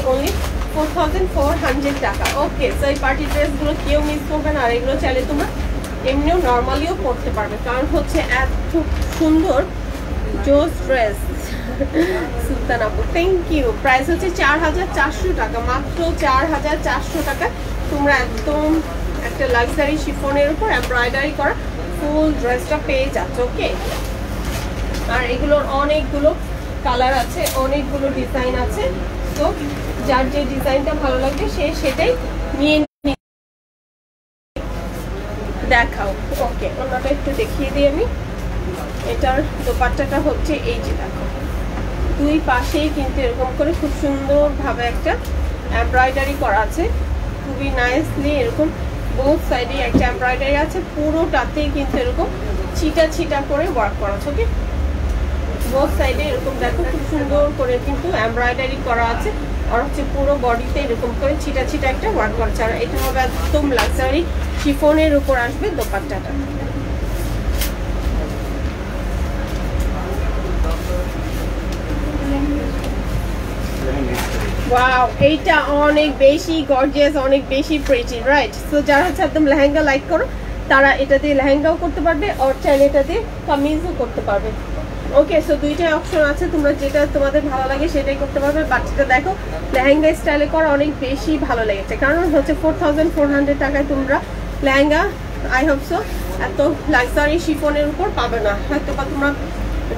4400 টাকা। ওকে, সো এই পার্টি ড্রেসগুলো কেউ মিস করবে না, আর এগুলো চাইলে তোমরা এমনিও নর্মালিও পরতে পারবে, কারণ হচ্ছে এত সুন্দর জোস ড্রেস। সুলতান আপু থ্যাংক ইউ। প্রাইস হচ্ছে 4400 টাকা, মাত্র 4400 টাকা তোমরা একদম একটা লাক্সারি শিফনের উপর এমব্রয়ডারি করা ফুল ড্রেসটা পেয়ে যাচ্ছ। ওকে, আর এগুলোর অনেকগুলো কালার আছে, অনেকগুলো ডিজাইন আছে। তো যার যে ডিজাইনটা ভালো লাগবে সে সেটাই নিয়ে দেখাও। ওকে, অন্যটা একটু দেখিয়ে দিই আমি। এটার দোপাট্টাটা হচ্ছে এই যে দেখো, দুই পাশেই কিন্তু এরকম করে খুব সুন্দরভাবে একটা এমব্রয়ডারি করা আছে, খুবই নাইসলি এরকম বোথ সাইডে একটা এমব্রয়ডারি আছে, পুরোটাতেই কিন্তু এরকম ছিটা করে ওয়ার্ক করা আছে। ওকে, বোথ সাইডে এরকম দেখো খুব সুন্দর করে কিন্তু এমব্রয়ডারি করা আছে, আর হচ্ছে পুরো বডিতে এরকম করে ছিটা একটা ওয়ার্ক করা আছে। আর এটা হবে একদম লাক্সারি শিফনের উপর আসবে দোপাট্টাটা। ওয়াও, এইটা অনেক বেশি গর্জিয়াস, অনেক বেশি প্রিটি, রাইট? সো যারা হচ্ছে একদম লেহেঙ্গা লাইক করো তারা এটা দিয়ে লেহেঙ্গাও করতে পারবে, আর চাইলে এটা দিয়ে কামিজও করতে পারবে। ওকে, সো দুইটাই অপশন আছে, তোমরা যেটা তোমাদের ভালো লাগে সেটাই করতে পারবে। বাট এটা দেখো লেহেঙ্গা স্টাইলে করা অনেক বেশি ভালো লেগেছে, কারণ হচ্ছে 4400 টাকায় তোমরা লেহেঙ্গা আই হোপ সো এত লাক্সারি শিফনের উপর পাবে না, হয়তো বা তোমরা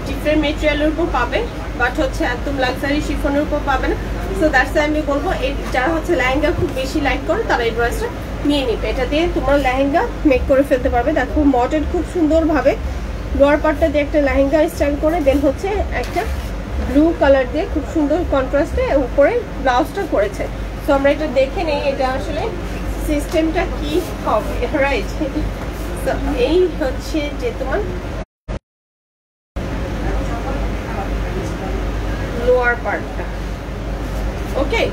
ডিফারেন্ট মেটেরিয়ালের উপর পাবে, বাট হচ্ছে একদম লাক্সারি শিফনের উপর পাবে না। সো দ্যাটস আমি বলবো এই যারা হচ্ছে লেহেঙ্গা খুব বেশি লাইক করে তারা এই ড্রেসটা নিয়ে নিবে, এটা দিয়ে তোমরা লেহেঙ্গা মেক করে ফেলতে পারবে। দেখো মডেল খুব সুন্দরভাবে লোয়ার পার্টটা দিয়ে একটা লেহেঙ্গা স্টাইল করে, দেন হচ্ছে একটা ব্লু কালার দিয়ে খুব সুন্দর কন্ট্রাস্টে উপরে ব্লাউজটা করেছে। সো আমরা এটা দেখে নেই এটা আসলে সিস্টেমটা কি হবে, রাইট? সো এই হচ্ছে যে তোমার লোয়ার পার্টটা। ওকে,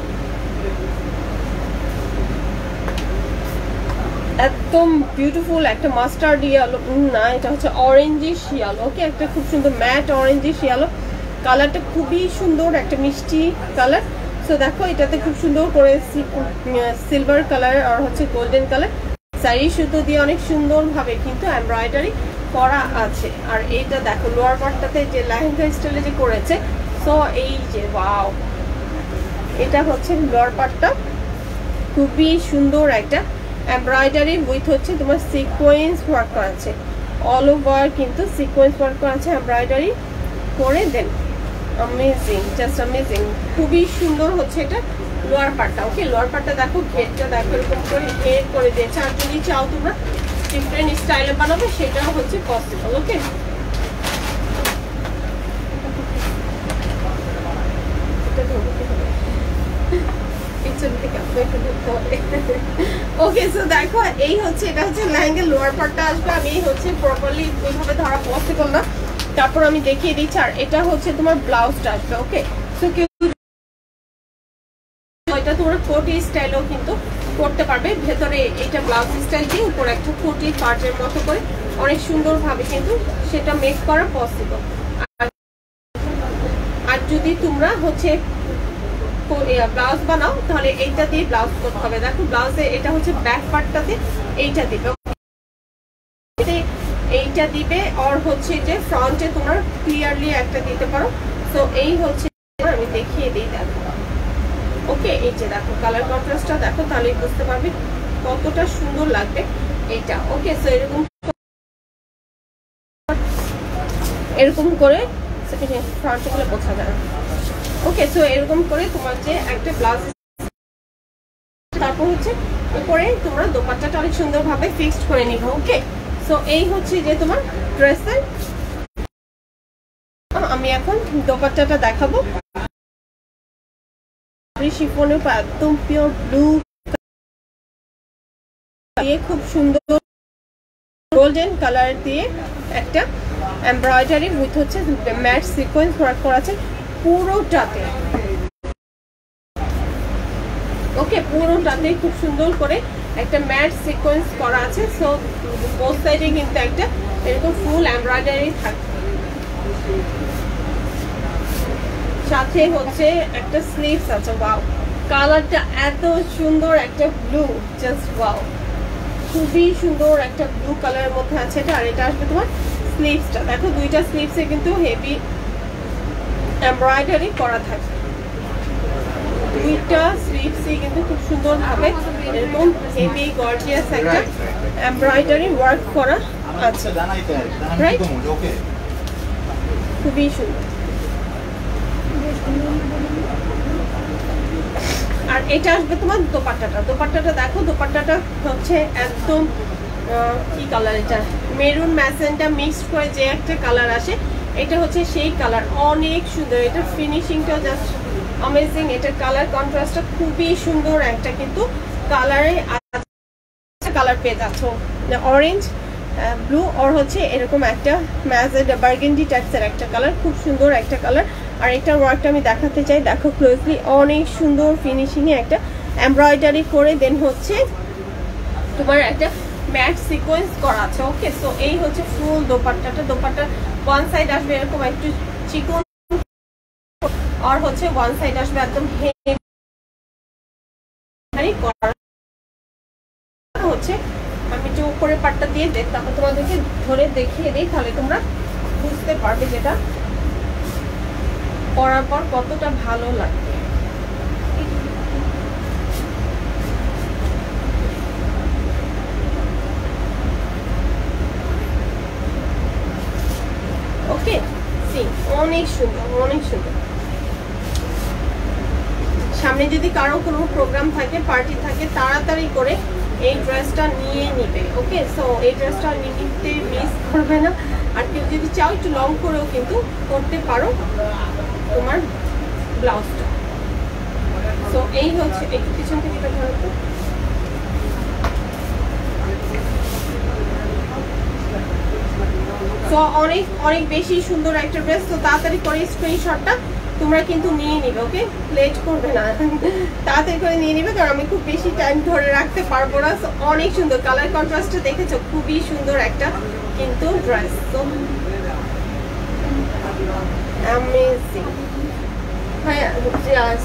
একদম বিউটিফুল একটা মাস্টার্ড ইয়েলো, না এটা হচ্ছে অরেঞ্জিশ ইয়েলো। ওকে, একটা খুব সুন্দর ম্যাট অরেঞ্জিশ ইয়েলো, কালারটা খুবই সুন্দর, একটা মিষ্টি কালার। সো দেখো এটাতে খুব সুন্দর করে সিলভার কালার আর হচ্ছে গোল্ডেন কালার শাড়ি সুতো দিয়ে অনেক সুন্দরভাবে কিন্তু এমব্রয়ডারি করা আছে। আর এইটা দেখো লোয়ার পার্টটাতে যে লেহেঙ্গা স্টাইলে যে করেছে, সো এই যে ওয়াও, এটা হচ্ছে লোয়ার পার্টটা, খুবই সুন্দর একটা এমব্রয়ডারি উইথ হচ্ছে তোমার সিকোয়েন্স ওয়ার্ক করা আছে, অল ওভার কিন্তু সিকোয়েন্স ওয়ার্ক করা আছে এমব্রয়ডারি করে। দেন অ্যামেজিং, জাস্ট অ্যামেজিং, খুবই সুন্দর হচ্ছে এটা লোয়ার পার্টটা। ওকে, লোয়ার পার্টটা দেখো, ঘেরটা দেখো এরকম করে ঘের করে দিয়েছে। আর যদি চাও তোমরা ডিফারেন্ট স্টাইলে বানাবে সেটাও হচ্ছে পসিবল। ওকে, ওকে, সো দেখো এই হচ্ছে এটা হচ্ছে লেহেঙ্গা লোয়ার পার্টটা আসবে। আমি হচ্ছে প্রপারলি ওইভাবে ধরা পসিবল না, তারপর আমি দেখিয়ে দিচ্ছি। আর এটা হচ্ছে তোমার ব্লাউজটা আসবে। ওকে, সো কেউ এটা তোমরা কোটি স্টাইলও কিন্তু করতে পারবে, ভেতরে এটা ব্লাউজ স্টাইল দিয়ে উপরে একটা কোটি পার্টের মতো করে অনেক সুন্দরভাবে কিন্তু সেটা মেক করা পসিবল। আর যদি তোমরা হচ্ছে ব্লাউজ বানাও তাহলে এইটা দিয়ে ব্লাউজ করতে হবে। দেখো ব্লাউজে এটা হচ্ছে ব্যাক পার্টটাতে এইটা দিবে, এইটা দিবে, আর হচ্ছে যে ফ্রন্টে তোমরা ক্লিয়ারলি একটা দিতে পারো। সো এই হচ্ছে আমি দেখিয়ে দিই, দেখো। ওকে, এই যে দেখো কালার কন্ট্রাস্টটা দেখো, তাহলেই বুঝতে পারবে কতটা সুন্দর লাগবে এইটা। ওকে, সো এরকম করে ফ্রন্টে গুলো বোঝা যায়। ওকে, সো এরকম করে তোমার যে একটা ব্লাউজ, তারপর হচ্ছে উপরে তোমরা দোপাট্টাটা অনেক সুন্দরভাবে ফিক্সড করে নিবে। ওকে, সো এই হচ্ছে যে তোমার ড্রেসের। আমি এখন দোপাট্টাটা দেখাবো, শিফনের উপর একদম পিওর ব্লু দিয়ে খুব সুন্দর গোল্ডেন কালার দিয়ে একটা এমব্রয়ডারি উইথ হচ্ছে ম্যাট সিকোয়েন্স ওয়ার্ক করা আছে পুরোটাতে। ওকে, পুরোটাতে খুব সুন্দর করে একটা ম্যাট সিকোয়েন্স করা আছে। সো বোথ সাইডে কিন্তু একটা এরকম ফুল এমব্রয়ডারি থাকবে, সাথে হচ্ছে একটা স্লিভস আছে। ওয়াও, কালারটা এত সুন্দর, একটা ব্লু, জাস্ট ওয়াও, খুবই সুন্দর একটা ব্লু কালারের মধ্যে আছে এটা। আর এটা আসবে তোমার স্লিভসটা, দেখো দুইটা স্লিভসে কিন্তু হেভি এমব্রয়ডারি করা থাকে, দুইটা স্লিভসে কিন্তু খুব সুন্দরভাবে এরকম হেভি গর্জিয়াস একটা এমব্রয়ডারি ওয়ার্ক করা আছে, রাইট? খুবই সুন্দর। আর এটা আসবে তোমার দোপাট্টাটা, দোপাট্টাটা দেখো, দোপাট্টাটা হচ্ছে একদম কি কালার, এটা মেরুন ম্যাজেন্টা মিক্সড করে যে একটা কালার আসে, এটা হচ্ছে সেই কালার, অনেক সুন্দর। এটার ফিনিশিংটা জাস্ট অ্যামেজিং, এটার কালার কন্ট্রাস্টটা খুবই সুন্দর একটা কিন্তু কালারে কালার পেয়ে যাচ্ছ, অরেঞ্জ ব্লু আর হচ্ছে এরকম একটা ম্যাজেন্টা বার্গেন্ডি টাইপসের একটা কালার, খুব সুন্দর একটা কালার। আর এটার ওয়ার্কটা আমি দেখাতে চাই, দেখো ক্লোজলি, অনেক সুন্দর ফিনিশিংয়ে একটা এমব্রয়ডারি করে দেন হচ্ছে তোমার একটা ম্যাট সিকোয়েন্স করা আছে। ওকে, সো এই হচ্ছে ফুল দোপাট্টাটা। দোপাট্টার ওয়ান সাইড আসবে এরকম একটু চিকন, আর হচ্ছে ওয়ান সাইড আসবে একদম হেভি এখানেই করা হচ্ছে। আমি যে উপরের পাটটা দিয়ে দেখ, তারপর তোমাদেরকে ধরে দেখিয়ে দিই, তাহলে তোমরা বুঝতে পারবে যেটা করার পর কতটা ভালো লাগবে। ওকে, অনেক সুন্দর, অনেক সুন্দর। সামনে যদি কারো কোনো প্রোগ্রাম থাকে, পার্টি থাকে, তাড়াতাড়ি করে এই ড্রেসটা নিয়ে নিবে। ওকে, সো এই ড্রেসটা নিতে মিস করবে না। আর কেউ যদি চাও একটু লং করেও কিন্তু করতে পারো তোমার ব্লাউজটা। সো এই হচ্ছে, একটু পিছন থেকে এটা ধরো তো। সো অনেক অনেক বেশি সুন্দর একটা ড্রেস। তো তাড়াতাড়ি করে স্ক্রিনশটটা তোমরা কিন্তু নিয়ে নিবে। ওকে, লেট করবে না, তাড়াতাড়ি করে নিয়ে নিবে, কারণ আমি খুব বেশি টাইম ধরে রাখতে পারবো না। অনেক সুন্দর কালার কন্ট্রাস্টটা দেখেছো, খুবই সুন্দর একটা কিন্তু ড্রেস। তো অ্যামেজিং। হ্যাঁ,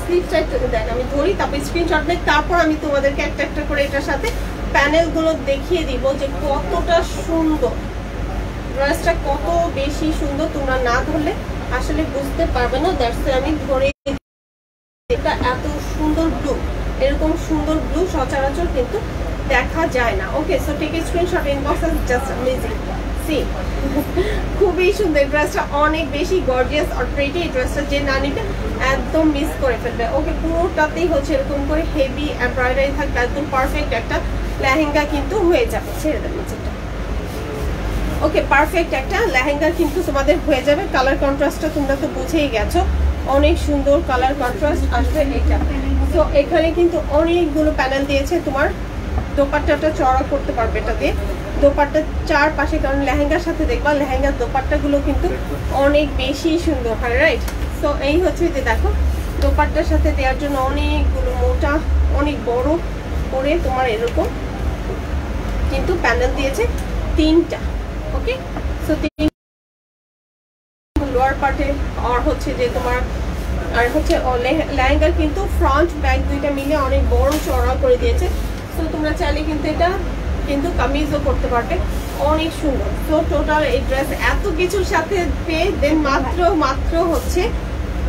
স্লিভসটা একটু দেখ, আমি ধরি, তারপর স্ক্রিনশট নেই, তারপর আমি তোমাদেরকে একটা একটা করে এটার সাথে প্যানেলগুলো দেখিয়ে দিব যে কতটা সুন্দর ড্রেসটা, কত বেশি সুন্দর। তোমরা না ধরলে আসলে বুঝতে পারবে না। দ্যাটস আমি ধরে, এটা এত সুন্দর ব্লু, এরকম সুন্দর ব্লু সচরাচর কিন্তু দেখা যায় না। Okay, so take a screenshot, inbox, just amazing. See, খুবই সুন্দর ড্রেসটা, অনেক বেশি গর্জিয়াস আর প্রিটি। এই ড্রেসটা যে না নিবে একদম মিস করে ফেলবে। ওকে, পুরোটাতেই হচ্ছে এরকম করে হেভি এমব্রয়ডারি থাকবে, একদম পারফেক্ট একটা লেহেঙ্গা কিন্তু হয়ে যাবে। ছেড়ে দেন নিচেটা। ওকে, পারফেক্ট একটা লেহেঙ্গা কিন্তু তোমাদের হয়ে যাবে। কালার কন্ট্রাস্টটা তোমরা তো বুঝেই গেছো, অনেক সুন্দর কালার কন্ট্রাস্ট আসবে এটা। তো এখানে কিন্তু অনেকগুলো প্যানেল দিয়েছে। তোমার দোপাট্টাটা চড়া করতে পারবে এটা দিয়ে, দোপাট্টা চারপাশে, কারণ লেহেঙ্গার সাথে দেখবা লেহেঙ্গার দোপাট্টাগুলো কিন্তু অনেক বেশি সুন্দর হয়, রাইট? তো এই হচ্ছে যে দেখো, দোপাট্টার সাথে দেওয়ার জন্য অনেকগুলো মোটা, অনেক বড় করে তোমার এরকম কিন্তু প্যানেল দিয়েছে তিনটা। ওকে, সো লোয়ার পার্টে আর হচ্ছে যে তোমার, আর হচ্ছে লেহেঙ্গার কিন্তু ফ্রন্ট ব্যাক দুইটা মিলে অনেক বড় চড়া করে দিয়েছে। সো তোমরা চাইলে কিন্তু এটা কিন্তু কামিজও করতে পারবে, অনেক সুন্দর। সো টোটাল এই ড্রেস এত কিছুর সাথে পেয়ে দেন মাত্র হচ্ছে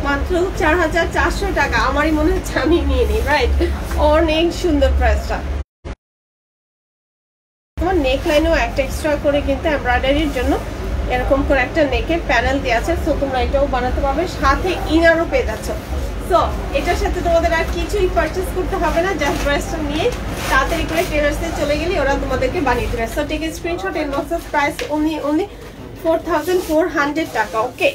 মাত্র ৪,৪০০ টাকা। আমারই মনে হচ্ছে আমি নিয়ে নিই, রাইট? অনেক সুন্দর প্রাইসটা। তোমার নেক লাইনেও একটা এক্সট্রা করে কিন্তু এমব্রয়ডারির জন্য এরকম করে একটা নেকে প্যানেল দেওয়া আছে। সো তোমরা এটাও বানাতে পারবে, সাথে ইনারও পেয়ে যাচ্ছ। সো এটার সাথে তোমাদের আর কিছুই পারচেস করতে হবে না, জাস্ট ড্রেসটা নিয়ে তাড়াতাড়ি করে টেলার্সে চলে গেলে ওরা তোমাদেরকে বানিয়ে দেবে। So take a screenshot, inbox, price only 4,400 টাকা। ওকে,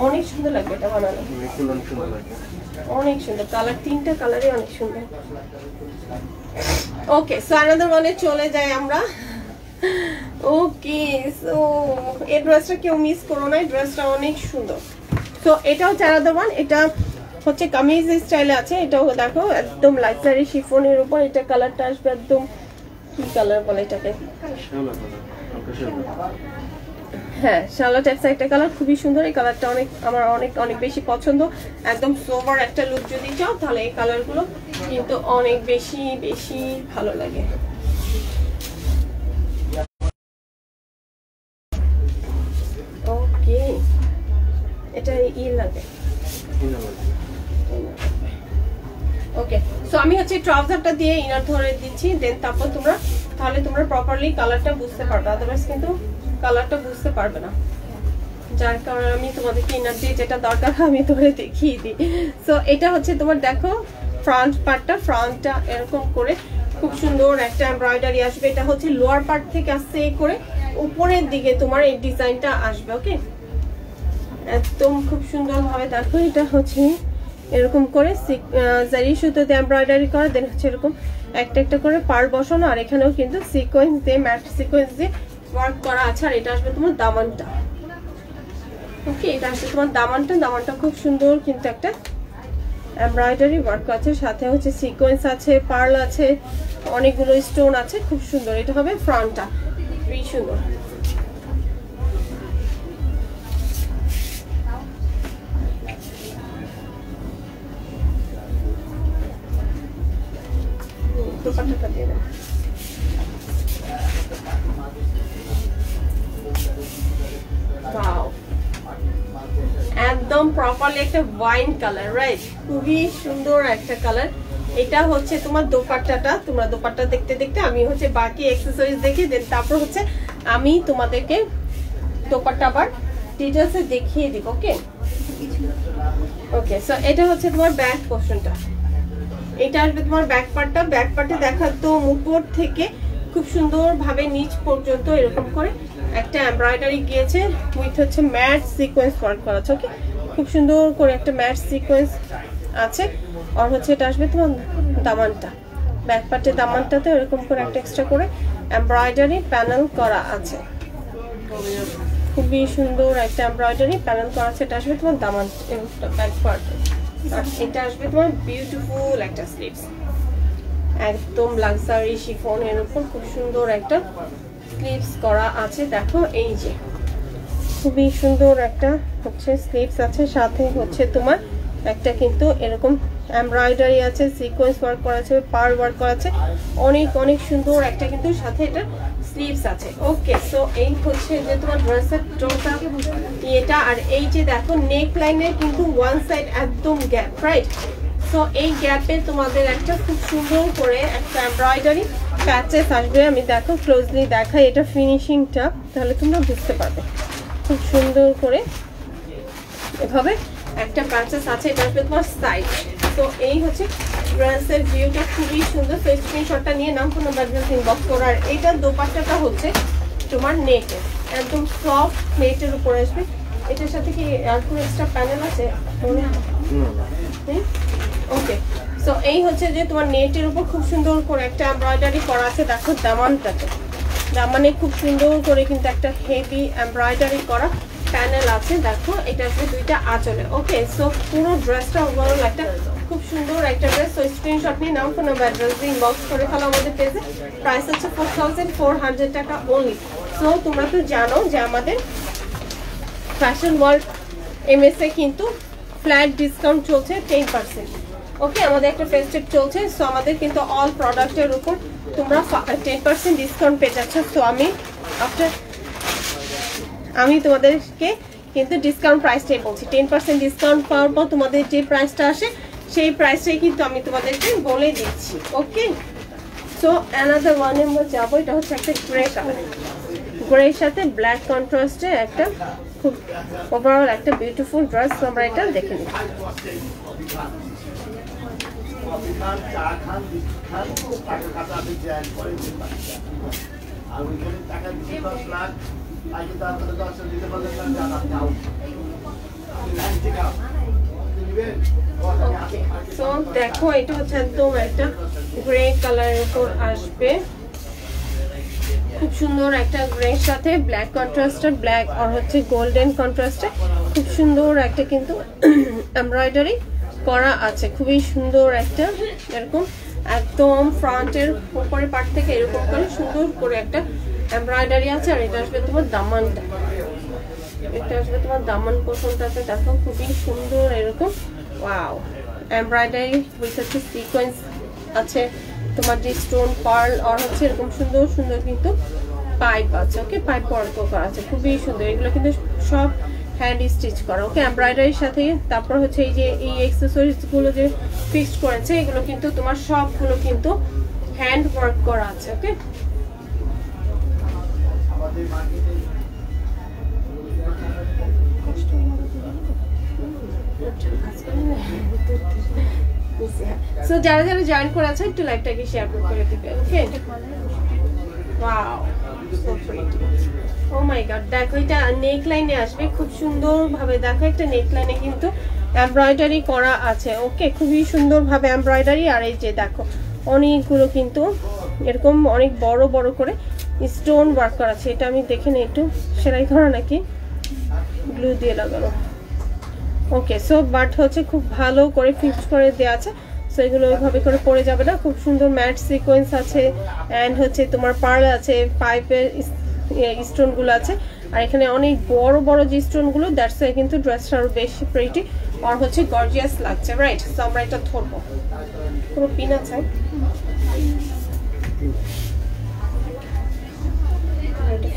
অনেক সুন্দর লাগবে এটা বানানো, অনেক সুন্দর কালার, তিনটা কালারই অনেক সুন্দর। ওকে, সো আনাদার ওয়ানে চলে যাই আমরা। ওকে, সো এই ড্রেসটা কেউ মিস করো না, ড্রেসটা অনেক সুন্দর। তো এটা হচ্ছে আনাদার ওয়ান, এটা হচ্ছে কামিজ স্টাইলে আছে। এটাও দেখো একদম লাক্সারি শিফনের উপর, এটা কালারটা আসবে একদম, কি কালার বলে এটাকে, হ্যাঁ শালা টাইপস একটা কালার, খুবই সুন্দর। এই কালারটা অনেক, আমার অনেক অনেক বেশি পছন্দ। একদম সোবার একটা লুক যদি চাও, তাহলে এই কালারগুলো কিন্তু অনেক বেশি বেশি ভালো লাগে। ওকে, এটা লাগে। ওকে, সো আমি হচ্ছে ট্রাউজারটা দিয়ে ইনার ধরে দিচ্ছি, দেন তারপর তোমরা, তাহলে তোমরা প্রপারলি কালারটা বুঝতে পারবে, আদারওয়াইজ কিন্তু কালারটা বুঝতে পারবে না। যার কারণে আমি তোমাদেরকে ইনার দিয়ে যেটা দরকার আমি ধরে দেখিয়ে দিই। সো এটা হচ্ছে তোমার দেখো ফ্রন্ট পার্টটা, ফ্রন্টটা এরকম করে খুব সুন্দর একটা এমব্রয়ডারি আসবে। এটা হচ্ছে লোয়ার পার্ট থেকে আসছে করে উপরের দিকে তোমার এই ডিজাইনটা আসবে। ওকে, একদম খুব সুন্দর ভাবে দেখো, এটা হচ্ছে এরকম করে জারি সুতোতে এমব্রয়ডারি করা, দেন হচ্ছে এরকম একটা একটা করে পার্ল বসানো, আর এখানেও কিন্তু সিকোয়েন্স দিয়ে, ম্যাট সিকোয়েন্স দিয়ে ওয়ার্ক করা আছে। আর এটা আসবে তোমার দামানটা। ওকে, এটা আসবে তোমার দামানটা, দামানটা খুব সুন্দর কিন্তু একটা এমব্রয়ডারি ওয়ার্ক আছে, সাথে হচ্ছে সিকোয়েন্স আছে, পার্ল আছে, অনেকগুলো স্টোন আছে, খুব সুন্দর। এটা হবে ফ্রন্টটা, খুবই সুন্দর। একদম প্রপারলি একটা ওয়াইন কালার, রাইট? খুবই সুন্দর একটা কালার। এটা হচ্ছে তোমার দোপাট্টাটা, তোমরা দোপাট্টা দেখতে দেখতে আমি হচ্ছে বাকি অ্যাকসেসরিজ দেখি, দেন তারপর হচ্ছে আমি তোমাদেরকে দোপাট্টা আবার ডিটেইলসে দেখিয়ে দিব। ওকে ওকে, সো এটা হচ্ছে তোমার ব্যাক পোরশনটা, এটা আসবে তোমার ব্যাক পার্টটা। ব্যাক পার্টে দেখাতো মুকুট থেকে খুব সুন্দরভাবে নিচ পর্যন্ত এরকম করে একটা এমব্রয়ডারি গিয়েছে উইথ হচ্ছে ম্যাট সিকোয়েন্স ওয়ার্ক করা আছে। ওকে, খুব সুন্দর করে একটা ম্যাট সিকোয়েন্স আছে। আর হচ্ছে এটা আসবে তোমার দামানটা, ব্যাক পার্টের দামানটাতে এরকম করে একটা এক্সট্রা করে এমব্রয়ডারি প্যানেল করা আছে, খুবই সুন্দর একটা এমব্রয়ডারি প্যানেল করা আছে। এটা আসবে তোমার দামান ব্যাক পার্টে। আর এটা আসবে তোমার বিউটিফুল একটা স্লিভস, একদম লাক্সারি শিফন এর উপর খুব সুন্দর একটা স্লিভস করা আছে। দেখো এই যে খুবই সুন্দর একটা হচ্ছে স্লিভস আছে, সাথে হচ্ছে তোমার একটা কিন্তু এরকম এমব্রয়ডারি আছে, সিকোয়েন্স ওয়ার্ক করা আছে, পার ওয়ার্ক করা আছে, অনেক অনেক সুন্দর একটা কিন্তু সাথে এটা স্লিভস আছে। ওকে, সো এই হচ্ছে যে তোমার ড্রেসের টোটা এটা। আর এই যে দেখো নেক লাইনের কিন্তু ওয়ান সাইড একদম গ্যাপ, রাইট? সো এই গ্যাপে তোমাদের একটা খুব সুন্দর করে একটা এমব্রয়ডারি প্যাচেস আসবে। আমি দেখো ক্লোজলি দেখাই এটা ফিনিশিংটা, তাহলে তোমরা বুঝতে পারবে। খুব সুন্দর করে এভাবে একটা প্যাচেস আছে, এটা আসবে তোমার সাইড। তো এই হচ্ছে ড্রেসের ভিউটা, খুবই সুন্দর। তো স্ক্রিনশটটা নিয়ে নাম ফোন নাম্বার ইনবক্স করো। আর এইটার দোপাট্টাটা হচ্ছে তোমার নেটে, একদম সফট নেটের উপর আসবে। এটার সাথে কি আর কোনো এক্সট্রা প্যানেল আছে মনে হয়? ওকে, সো এই হচ্ছে যে তোমার নেটের উপর খুব সুন্দর করে একটা এমব্রয়ডারি করা আছে। দেখো দামানটাতে, দামানে খুব সুন্দর করে কিন্তু একটা হেভি এমব্রয়ডারি করা প্যানেল আছে। দেখো এটা আসবে দুইটা আঁচলে। ওকে, সো পুরো ড্রেসটা ওভারঅল একটা খুব সুন্দর একটা ড্রেস। সো স্ক্রিনশট নিয়ে নাম ফোন নাম্বার অ্যাড্রেস দিয়ে ইনবক্স করে ফেলো আমাদের পেজে। প্রাইস হচ্ছে 4400 টাকা অনলি। সো তোমরা তো জানো যে আমাদের ফ্যাশন ওয়ার্ল্ড এমএসএ কিন্তু ফ্ল্যাট ডিসকাউন্ট চলছে 10%। ওকে, আমাদের একটা ফেস্টিভ চলছে, সো আমাদের কিন্তু অল প্রোডাক্টের উপর তোমরা 10% ডিসকাউন্ট পেয়ে যাচ্ছ। সো আমি তোমাদেরকে কিন্তু ডিসকাউন্ট প্রাইসটাই বলছি। 10% ডিসকাউন্ট পাওয়ার পর তোমাদের যে প্রাইসটা আসে সেই প্রাইসটাই কিন্তু আমি তোমাদেরকে বলে দিচ্ছি। ওকে, সো অ্যানাদার ওয়ানে আমরা যাবো। এটা হচ্ছে একটা গ্রে কালার, গ্রের সাথে ব্ল্যাক কন্ট্রাস্টে একটা খুব ওভারঅল একটা বিউটিফুল ড্রেস। আমরা এটা দেখে নিই। সো দেখো এটা হচ্ছে একদম একটা গ্রে কালারের উপর আসবে, খুব সুন্দর একটা গ্রে সাথে ব্ল্যাক কন্ট্রাস্টেড, ব্ল্যাক আর হচ্ছে গোল্ডেন কন্ট্রাস্টে খুব সুন্দর একটা কিন্তু এমব্রয়ডারি করা আছে। খুবই সুন্দর একটা এরকম একদম ফ্রন্টের উপরের পার্ট থেকে এরকম করে সুন্দর করে একটা এমব্রয়ডারি আছে। আর এটা আসবে তোমার দামানটা, এটা আসবে তোমার দামান পোর্শনটাতে। দেখো খুবই সুন্দর এরকম ওয়াও এমব্রয়ডারি উইথ হচ্ছে সিকোয়েন্স আছে, তোমার যে স্টোন পার্ল আর হচ্ছে এরকম সুন্দর সুন্দর কিন্তু পাইপ আছে। ওকে, পাইপ ওয়ার্ক করা আছে, খুবই সুন্দর। এগুলো কিন্তু সব হ্যান্ড স্টিচ করা। ওকে, এমব্রয়ডারির সাথে তারপর হচ্ছে এই যে এই অ্যাকসেসরিজ গুলো যে ফিক্সড করেছে এগুলো কিন্তু তোমার সবগুলো কিন্তু হ্যান্ড ওয়ার্ক করা আছে। ওকে, সো যারা যারা জয়েন করে আছে একটু লাইভটাকে শেয়ার করে দিবে। ওকে, ওয়াও সো প্রিটি। ও মাই গড, দেখো এটা নেক লাইনে আসবে খুব সুন্দর ভাবে। দেখো একটা নেক লাইনে কিন্তু এমব্রয়ডারি করা আছে। ওকে, খুবই সুন্দর ভাবে এমব্রয়ডারি। আর এই যে দেখো অনেকগুলো কিন্তু এরকম অনেক বড় বড় করে স্টোন ওয়ার্ক করা আছে। এটা আমি দেখে নিই একটু সেলাই করা নাকি গ্লু দিয়ে লাগানো। ওকে, সো বাট হচ্ছে খুব ভালো করে ফিক্সড করে দেওয়া আছে। সো এগুলো ওইভাবে করে পড়ে যাবে না। খুব সুন্দর ম্যাট সিকোয়েন্স আছে অ্যান্ড হচ্ছে তোমার পার্ল আছে, পাইপের স্টোনগুলো আছে। আর এখানে অনেক বড় বড় যে স্টোনগুলো, দ্যাটস ওয়াই কিন্তু ড্রেসটা আরো বেশি প্রিটি আর হচ্ছে গর্জিয়াস লাগছে, রাইট? সো আমরা এটা ধরবো, পুরো পিন আছে।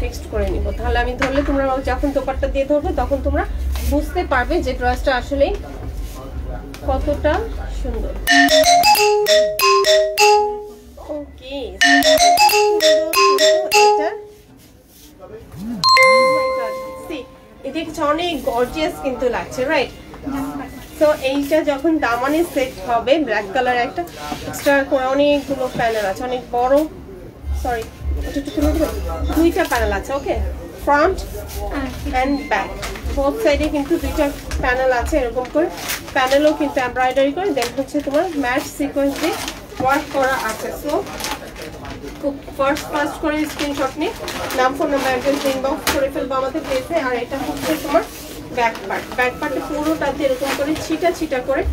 ফিক্সড করে নিব, তাহলে আমি ধরলে তোমরা যখন দোপাট্টা দিয়ে ধরবে তখন তোমরা বুঝতে পারবে যে ড্রেসটা আসলে কতটা সুন্দর। ওকে, এটা অনেক গর্জিয়াস কিন্তু লাগছে, রাইট? তো এইটা যখন দামানে সেট হবে, ব্ল্যাক কালার একটা এক্সট্রা করে অনেকগুলো প্যানেল আছে, অনেক বড়, সরি দুইটা প্যানেল আছে, ওকে, ফ্রন্ট অ্যান্ড ব্যাক বোথ সাইডে কিন্তু দুইটা প্যানেল আছে এরকম করে, প্যানেলও কিন্তু এমব্রয়ডারি করে, দেন হচ্ছে তোমার ম্যাট সিকোয়েন্স দিয়ে ওয়ার্ক করা আছে। সো খুব ফার্স্ট করে স্ক্রিনশট নিয়ে নাম ফোন নাম্বার একজন ইনবক্স করে ফেলবো আমাদের পেজে। আর এটা হচ্ছে তোমার ব্যাক পার্টে পুরোটাতে এরকম করে ছিটা ছিটা করে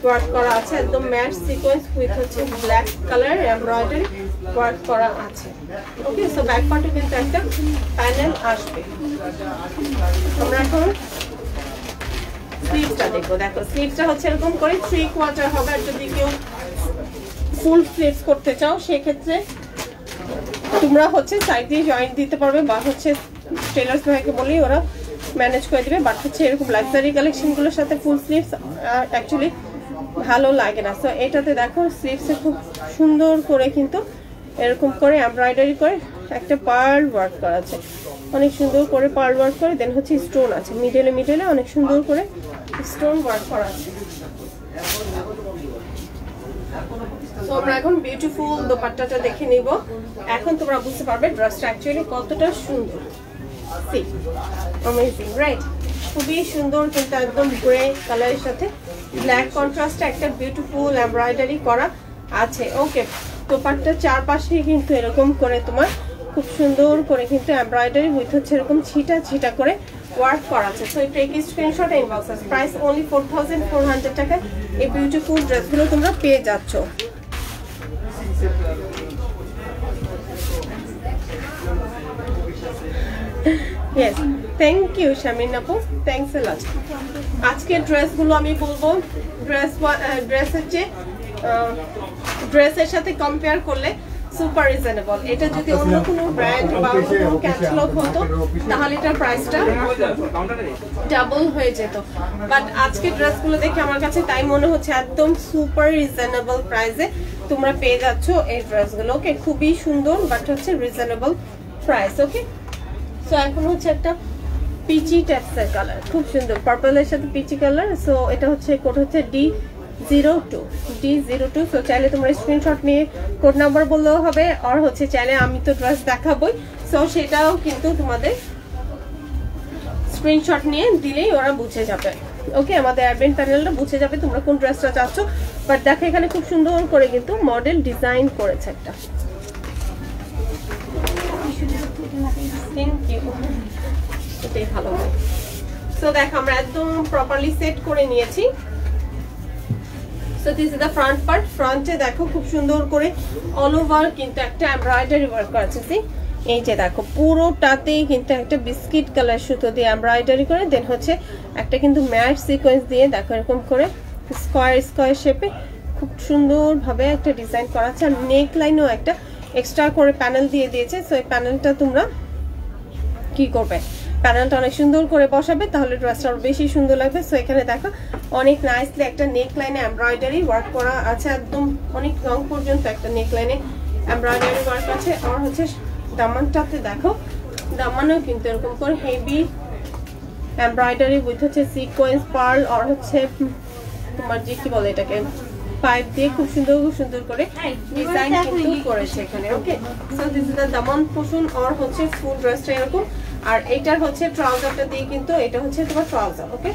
ওয়ার্ক করা আছে, একদম ম্যাট সিকোয়েন্স উইথ হচ্ছে ব্ল্যাক কালার এমব্রয়ডারি ওয়ার্ক করা আছে। ওকে, সো ব্যাক পার্টে কিন্তু একটা প্যানেল আসবে। আমরা এখন স্লিভসটা দেখবো। দেখো স্লিভসটা হচ্ছে এরকম করে 3/4 হবে, আর যদি কেউ ফুল স্লিভস করতে চাও সেক্ষেত্রে তোমরা হচ্ছে সাইড দিয়ে জয়েন্ট দিতে পারবে, বা হচ্ছে টেলার্স ভাইকে বলেই ওরা ম্যানেজ করে দিবে। বাট হচ্ছে এরকম লাক্সারি কালেকশনগুলোর সাথে ফুল স্লিভস অ্যাকচুয়ালি ভালো লাগে না। সো এটাতে দেখো স্লিভসে খুব সুন্দর করে কিন্তু এরকম করে এমব্রয়ডারি করে একটা পার্ল ওয়ার্ক করা আছে, অনেক সুন্দর করে পার্ল ওয়ার্ক করে, দেন হচ্ছে স্টোন আছে মিডলে অনেক সুন্দর করে স্টোন ওয়ার্ক করা আছে। তো আমরা এখন বিউটিফুল দোপাট্টাটা দেখে নিব, এখন তোমরা বুঝতে পারবে ড্রেসটা অ্যাকচুয়ালি কতটা সুন্দর। See amazing, right? খুবই সুন্দর, কিন্তু একদম গ্রে কালারের সাথে ব্ল্যাক কন্ট্রাস্টে একটা বিউটিফুল এমব্রয়ডারি করা আছে। ওকে, দোপাট্টার চারপাশে কিন্তু এরকম করে তোমার খুব সুন্দর করে কিন্তু এমব্রয়ডারি উইথ হচ্ছে এরকম ছিটা ছিটা করে ওয়ার্ক করা আছে। So take screenshot inbox, price only 4400 টাকা। এই বিউটিফুল ড্রেসগুলো তোমরা পেয়ে যাচ্ছ। Yes, thank you শামিন আপু, থ্যাঙ্কস আ লট। আজকের ড্রেসগুলো আমি বলবো ড্রেসের সাথে কম্পেয়ার করলে সুপার রিজনেবল। এটা যদি অন্য কোনো ব্র্যান্ড বা কোনো ক্যাটালগ হতো তাহলে এটার প্রাইসটা ডাবল হয়ে যেত, বাট আজকে ড্রেসগুলো দেখে আমার কাছে তাই মনে হচ্ছে একদম সুপার রিজনেবল প্রাইসে তোমরা পেয়ে যাচ্ছ এই ড্রেসগুলো। ওকে, খুবই সুন্দর বাট হচ্ছে রিজনেবল প্রাইস। ওকে, সো এখন হচ্ছে একটা পিচি ট্যাপসের কালার, খুব সুন্দর পার্পলের সাথে পিচি কালার। সো এটা হচ্ছে কোড হচ্ছে D02। সো চাইলে তোমরা স্ক্রিনশট নিয়ে কোড নাম্বার বললেও হবে, আর হচ্ছে চাইলে আমি তো ড্রেস দেখাবোই, সো সেটাও কিন্তু তোমাদের স্ক্রিনশট নিয়ে দিলেই ওরা বুঝে যাবে। ওকে, আমাদের অ্যাডমিন প্যানেলটা বুঝে যাবে তোমরা কোন ড্রেসটা চাচ্ছ। বাট দেখো এখানে খুব সুন্দর করে কিন্তু মডেল ডিজাইন করেছে একটা। থ্যাংক ইউ, এটাই ভালো হয়। সো দেখো আমরা একদম প্রপারলি সেট করে নিয়েছি। So this is the front part. ফ্রন্টে দেখো খুব সুন্দর করে অল ওভার কিন্তু একটা এমব্রয়ডারি ওয়ার্ক করা আছে। এই যে দেখো পুরোটাতেই কিন্তু একটা বিস্কিট কালার সুতো দিয়ে এমব্রয়ডারি করে, দেন হচ্ছে একটা কিন্তু ম্যাট সিকোয়েন্স দিয়ে দেখো এরকম করে স্কোয়ার শেপে খুব সুন্দরভাবে একটা ডিজাইন করা আছে। আর নেক লাইনও একটা এক্সট্রা করে প্যানেল দিয়ে দিয়েছে। সো এই প্যানেলটা তোমরা কি করবে, প্যানেলটা অনেক সুন্দর করে বসাবে, তাহলে ড্রেসটা আরো বেশি সুন্দর লাগবে। সো এখানে দেখো অনেক নাইসলি একটা নেক লাইনে এমব্রয়ডারি ওয়ার্ক করা আছে, একদম অনেক রং পর্যন্ত একটা নেক লাইনে এমব্রয়ডারি ওয়ার্ক আছে। আর হচ্ছে দামানটাতে দেখো, দামানেও কিন্তু এরকম করে হেভি এমব্রয়ডারি উইথ হচ্ছে সিকোয়েন্স পার্ল আর হচ্ছে তোমার যে কি বলে এটাকে পাইপ দিয়ে খুব সুন্দর করে ডিজাইন কিন্তু করেছে এখানে। ওকে, so this is the Daman portion আর হচ্ছে ফুল ড্রেসটা এরকম। আর এটার হচ্ছে ট্রাউজারটা দিয়ে কিন্তু এটা হচ্ছে তোমার ট্রাউজার। ওকে,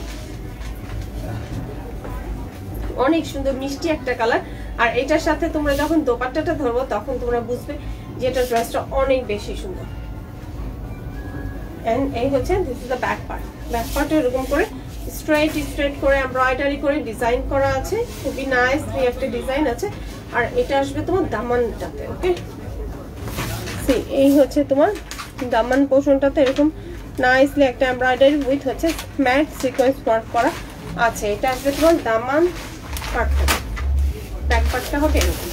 অনেক সুন্দর মিষ্টি একটা কালার। আর এটার সাথে তোমরা যখন দোপাট্টাটা ধরবো তখন তোমরা বুঝবে যে এটা ড্রেসটা অনেক বেশি সুন্দর। এন্ড এই হচ্ছে this is the back part. Back পার্টে এরকম করে স্ট্রেট করে এমব্রয়ডারি করে ডিজাইন করা আছে, খুবই নাইসলি একটা ডিজাইন আছে। আর এটা আসবে তোমার দামানটাতে। ওকে, সি এই হচ্ছে তোমার দামান পোর্শনটাতে এরকম নাইসলি একটা এমব্রয়ডারি উইথ হচ্ছে ম্যাট সিকোয়েন্স ওয়ার্ক করা আছে। এটা আসবে তোমার দামান পার্টটা, ব্যাক পার্টটা হবে এরকম।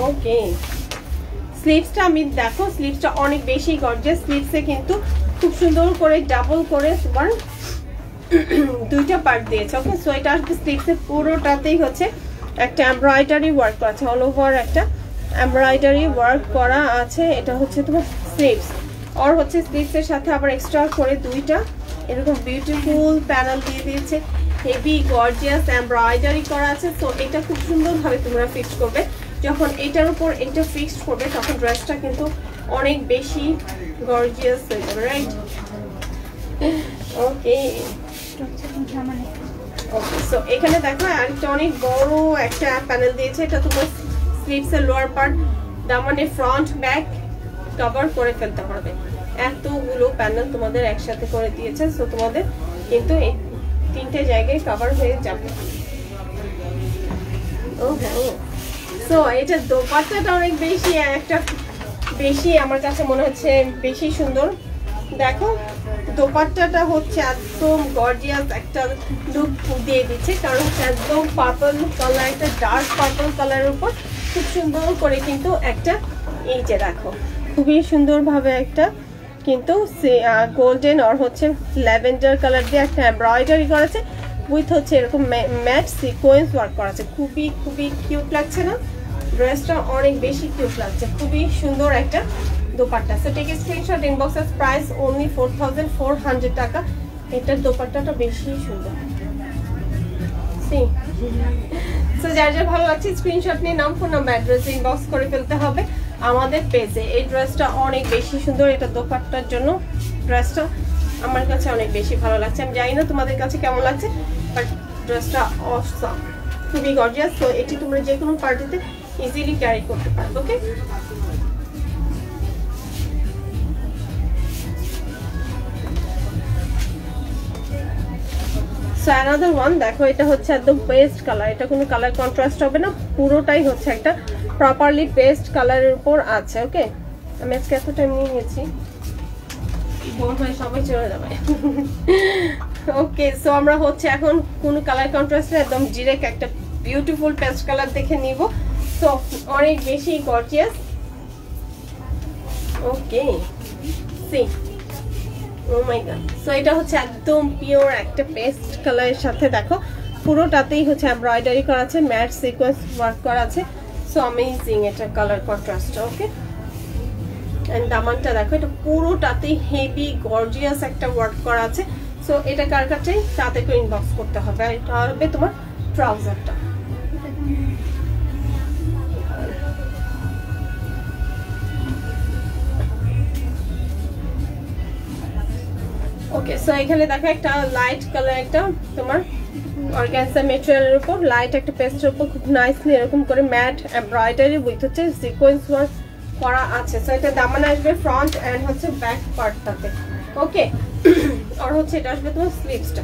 ওকে, স্লিভসটা আমি দেখো, স্লিভসটা অনেক বেশি গর্জিয়াস। স্লিভসে কিন্তু খুব সুন্দর করে ডাবল করে তোমার দুইটা পার্ট দিয়েছে। ওকে, সো এটা আসবে স্লিভসে পুরোটাতেই হচ্ছে একটা এমব্রয়ডারি ওয়ার্ক করা আছে, অল ওভার একটা এমব্রয়ডারি ওয়ার্ক করা আছে। এটা হচ্ছে তোমার স্লিভস, আর হচ্ছে স্লিভসের সাথে আবার এক্সট্রা করে দুইটা এরকম বিউটিফুল প্যানেল দিয়ে দিয়েছে, হেভি গর্জিয়াস এমব্রয়ডারি করা আছে। সো এটা খুব সুন্দরভাবে তোমরা ফিক্স করবে। যখন এটার উপর এটা ফিক্সড করবে তখন ড্রেসটা কিন্তু অনেক বেশি গর্জিয়াস হয়ে যাবে, রাইট? ওকে, সো এখানে দেখো আরেকটা অনেক বড় একটা প্যানেল দিয়েছে। এটা তোমার স্লিভসের লোয়ার পার্ট, দামানে ফ্রন্ট ব্যাক কভার করে ফেলতে পারবে। এতগুলো প্যানেল তোমাদের একসাথে করে দিয়েছে, সো তোমাদের কিন্তু এই তিনটে জায়গায় কভার হয়ে যাবে। ওহো, সো এটা দোপাট্টাটা অনেক বেশি আমার কাছে মনে হচ্ছে বেশি সুন্দর। দেখো দোপাট্টাটা হচ্ছে একদম গর্জিয়াস একটা লুক দিয়ে দিচ্ছে, কারণ একদম পার্পল কালার, একটা ডার্ক পার্পল কালারের উপর খুব সুন্দর করে কিন্তু একটা, এই যে দেখো খুবই সুন্দরভাবে একটা কিন্তু গোল্ডেন আর হচ্ছে ল্যাভেন্ডার কালার দিয়ে একটা এমব্রয়ডারি করেছে, উইথ হচ্ছে এরকম ম্যাট সিকোয়েন্স ওয়ার্ক করা আছে। খুবই কিউট লাগছে না? ড্রেসটা অনেক বেশি কিউট লাগছে, খুবই সুন্দর একটা dupatta. So take screenshot, inboxes price only 4400 টাকা। এটার দোপাট্টাটা বেশি সুন্দর। সো যার যার ভালো লাগছে স্ক্রিনশট নিয়ে নাম, ফোন নাম্বার, অ্যাড্রেস ইনবক্স করে ফেলতে হবে আমাদের পেজে। এই ড্রেসটা অনেক বেশি সুন্দর, এটা দোপাট্টার জন্য ড্রেসটা আমার কাছে অনেক বেশি ভালো লাগছে। আমি জানি না তোমাদের কাছে কেমন লাগছে, বাট ড্রেসটা অসাম, খুবই গর্জিয়াস। তো এটি তোমরা যে কোনো পার্টিতে ইজিলি ক্যারি করতে পারবে। ওকে, সো অ্যানাদার ওয়ান দেখো, এটা হচ্ছে একদম পেস্ট কালার, এটা কোনো কালার কন্ট্রাস্ট হবে না, পুরোটাই হচ্ছে একটা প্রপারলি পেস্ট কালারের উপর আছে। ওকে, আমি আজকে এত টাইম নিয়ে নিয়েছি, সবাই চলে যাবে। ওকে, সো আমরা হচ্ছে এখন কোনো কালার কন্ট্রাস্টে একদম ডিরেক্ট একটা বিউটিফুল পেস্ট কালার দেখে নিব। সো অনেক বেশি গর্জিয়াস। ওকে, সি ও মাই গড, সো এটা হচ্ছে একদম পিওর একটা পেস্ট কালারের সাথে দেখো পুরোটাতেই হচ্ছে এমব্রয়ডারি করা আছে, ম্যাট সিকোয়েন্স ওয়ার্ক করা আছে। সো অ্যামেজিং এটা কালার কন্ট্রাস্ট। ওকে, এন্ড দামানটা দেখো, এটা পুরোটাতেই হেভি গর্জিয়াস একটা ওয়ার্ক করা আছে। সো এটা কার কাছে তাতে করে ইনবক্স করতে হবে। এটা হবে তোমার ট্রাউজারটা। ওকে, সো এখানে দেখো একটা লাইট কালার, একটা তোমার অর্গানজা ম্যাটেরিয়ালের উপর লাইট একটা পেস্টের উপর খুব নাইসলি এরকম করে ম্যাট এমব্রয়ডারি উইথ হচ্ছে সিকোয়েন্স ওয়ার্ক করা আছে। সো এটা দামান আসবে ফ্রন্ট এন্ড হচ্ছে ব্যাক পার্টটাতে। ওকে, আর হচ্ছে এটা আসবে তোমার স্লিভসটা,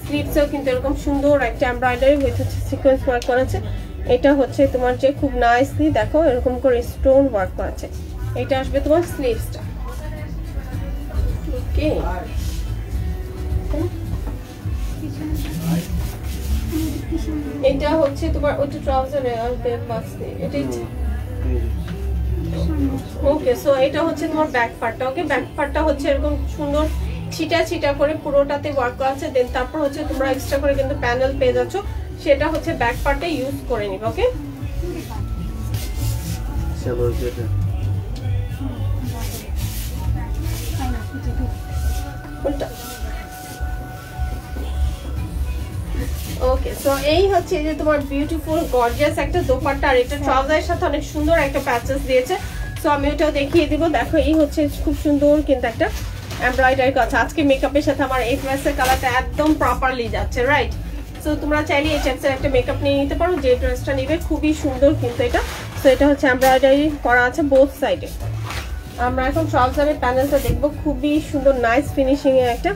স্লিভসেও কিন্তু এরকম সুন্দর একটা এমব্রয়ডারি উইথ হচ্ছে সিকোয়েন্স ওয়ার্ক করা আছে। এটা হচ্ছে তোমার যে খুব নাইসলি দেখো এরকম করে স্টোন ওয়ার্ক করা আছে। এটা আসবে তোমার স্লিভসটা। ওকে, এটা হচ্ছে তোমার ওটা ট্রাউজারে আসবে বাসে এটা। ওকে, সো এটা হচ্ছে তোমার ব্যাক পার্টটা। ওকে, ব্যাক পার্টটা হচ্ছে এরকম সুন্দর ছিটা করে পুরোটাতে ওয়ার্ক করা আছে। দেন তারপর হচ্ছে তোমরা এক্সট্রা করে কিন্তু প্যানেল পেয়ে যাচ্ছ, সেটা হচ্ছে ব্যাক পার্টে ইউজ করে নিবে। ওকে, ওকে, সো এই হচ্ছে যে তোমার বিউটিফুল গর্জিয়াস একটা দোপাট্টা, আর এটা ট্রাউজারের সাথে অনেক সুন্দর একটা প্যাচেস দিয়েছে। সো আমি ওটাও দেখিয়ে দিব। দেখো এই হচ্ছে খুব সুন্দর কিন্তু একটা এমব্রয়ডারি কাজ। আজকে মেকআপের সাথে আমার এই ড্রেসের কালারটা একদম প্রপারলি যাচ্ছে, রাইট? সো তোমরা চাইলে এই টাইপসের একটা মেকআপ নিয়ে নিতে পারো, যে ড্রেসটা নিবে খুবই সুন্দর কিন্তু এটা। সো এটা হচ্ছে এমব্রয়ডারি করা আছে বোথ সাইডে। আমরা এখন ট্রাউজারের প্যানেলটা দেখবো, খুবই সুন্দর নাইস ফিনিশিং এর একটা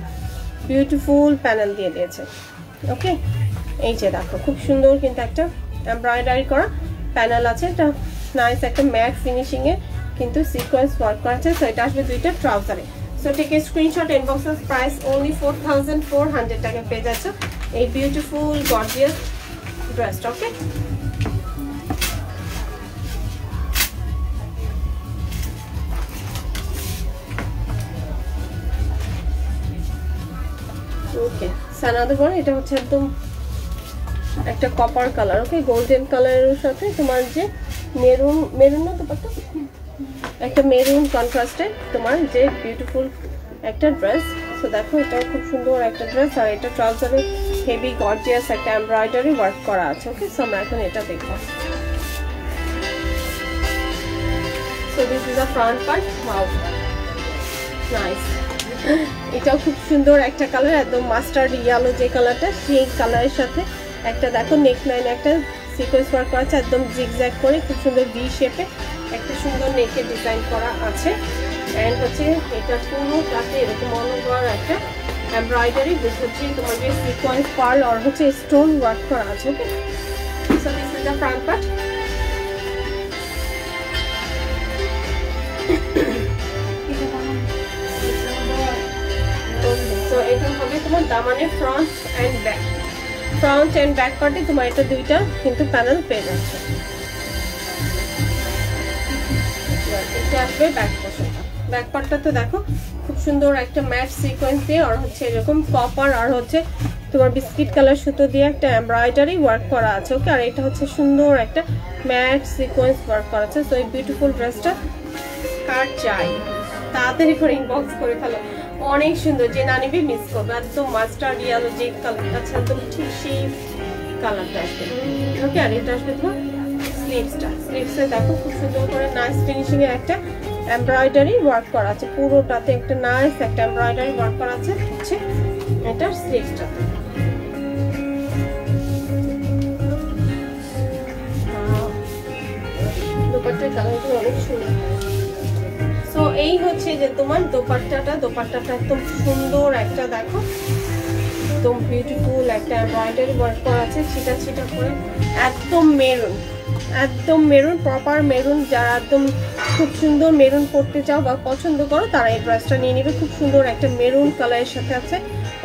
বিউটিফুল প্যানেল দিয়ে দিয়েছে। ওকে, এই যে দেখো খুব সুন্দর কিন্তু একটা এমব্রয়ডারি করা প্যানেল আছে, এটা নাইস একটা ম্যাট ফিনিশিং এ কিন্তু সিকোয়েন্স ওয়ার্ক করা আছে। সো এটা আসবে দুইটা ট্রাউজারে। So take a screenshot, inboxes price only 4400 টাকা পেয়ে যাচ্ছে এই বিউটিফুল গর্জিয়াস ড্রেসটা। ওকে, ওকে সানাদের পরে এটা হচ্ছে একদম একটা কপার কালার, ওকে গোল্ডেন কালারের সাথে তোমার যে মেরুন না দুপাট্টা, একটা মেরুন কন্ট্রাস্টে তোমার যে বিউটিফুল একটা ড্রেস। সো দেখো এটা খুব সুন্দর একটা ড্রেস, আর এটা ট্রাউজারে হেভি গর্জিয়াস একটা এমব্রয়ডারি ওয়ার্ক করা আছে। ওকে সো আমরা এখন এটা দেখবো। So this is a front part. Wow nice, এটাও খুব সুন্দর একটা কালার, একদম মাস্টার্ড ইয়েলো যে কালারটা সেই কালারের সাথে একটা দেখো নেক লাইন একটা সিকোয়েন্স ওয়ার্ক করা আছে, একদম জিগজ্যাগ করে খুব সুন্দর ভি শেপে একটা সুন্দর নেকের ডিজাইন করা আছে। অ্যান্ড হচ্ছে এটা পুরোটাতে এরকম অনবর একটা এমব্রয়ডারি হচ্ছে তোমার যে সিকোয়েন্স পার্ল আর হচ্ছে স্টোন ওয়ার্ক করা আছে। Okay so this is the front part. তো এটা হবে তোমার দামানের front and back, front and back পার্টে তোমার এটা দুইটা কিন্তু প্যানেল পেয়ে যাচ্ছে। এটা আসবে ব্যাক পোর্শনটা, ব্যাক পার্টটা তো দেখো খুব সুন্দর একটা ম্যাট সিকোয়েন্স দিয়ে আর হচ্ছে এরকম কপার আর হচ্ছে তোমার বিস্কিট কালার সুতো দিয়ে একটা এমব্রয়ডারি ওয়ার্ক করা আছে। ওকে আর এটা হচ্ছে সুন্দর একটা ম্যাট সিকোয়েন্স ওয়ার্ক করা আছে। সো এই বিউটিফুল ড্রেসটা কার চাই তাড়াতাড়ি করে ইনবক্স করে ফেলো, অনেক সুন্দর, যে না নিবি মিস করবে। একদম মাস্টার্ড ইয়েলো যে কালারটা আছে একদম ঠিক সেই কালারটা আসবে। ওকে আর এটা আসবে তোমার স্লিভসটা, স্লিভসে দেখো খুব সুন্দর করে নাইস ফিনিশিং এর একটা এমব্রয়ডারি ওয়ার্ক করা আছে, পুরোটাতে একটা নাইস একটা এমব্রয়ডারি ওয়ার্ক করা আছে হচ্ছে এটার স্লিভসটাতে। দোপাট্টার কালারটা অনেক সুন্দর। তো এই হচ্ছে যে তোমার দোপাট্টাটা একদম সুন্দর একটা দেখো একদম বিউটিফুল একটা এমব্রয়ডারি ওয়ার্ক করা আছে ছিটা ছিটা করে, একদম মেরুন প্রপার মেরুন। যারা একদম খুব সুন্দর মেরুন পরতে চাও বা পছন্দ করো তারা এই ড্রেসটা নিয়ে নেবে। খুব সুন্দর একটা মেরুন কালারের সাথে আছে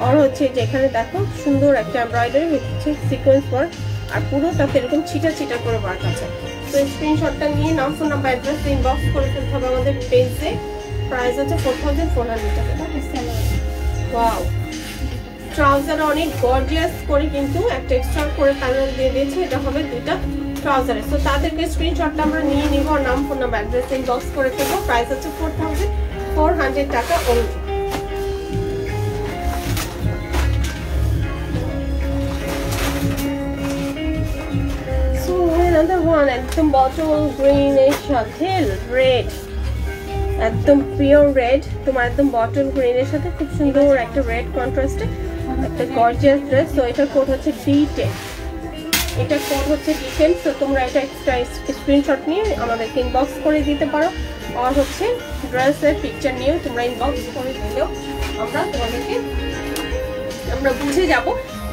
আর হচ্ছে যেখানে দেখো সুন্দর একটা এমব্রয়ডারি হচ্ছে সিকোয়েন্স ওয়ার্ক আর পুরোটাতে এরকম ছিটা ছিটা করে ওয়ার্ক আছে। তো স্ক্রিনশটটা নিয়ে নাম ফোন নাম্বার অ্যাড্রেস ইনবক্স করে ফেলতে হবে আমাদের পেজে। প্রাইস হচ্ছে 4400 টাকা। ওয়াও, ট্রাউজারে অনেক গর্জিয়াস করে কিন্তু একটা এক্সট্রা করে প্যানেল দিয়ে দিয়েছে, এটা হবে দুইটা ট্রাউজারে। তো তাদেরকে স্ক্রিনশটটা আমরা নিয়ে নিব আর নাম ফোন নাম্বার অ্যাড্রেস ইনবক্স করে ফেলবো। প্রাইস হচ্ছে 4400 টাকা অনলি। Another one একদম বটল গ্রিন এর সাথে রেড, একদম পিওর রেড, তোমার একদম বটল গ্রিন এর সাথে খুব সুন্দর একটা রেড কন্ট্রাস্টে একটা গর্জিয়াস ড্রেস। তো এটার কোড হচ্ছে D10, এটা কোড হচ্ছে D10। তো তোমরা এটা এক্সট্রা স্ক্রিনশট নিয়ে আমাদেরকে ইনবক্স করে দিতে পারো আর হচ্ছে ড্রেসের পিকচার নিয়েও তোমরা ইনবক্স করে দিলেও আমরা বুঝে যাব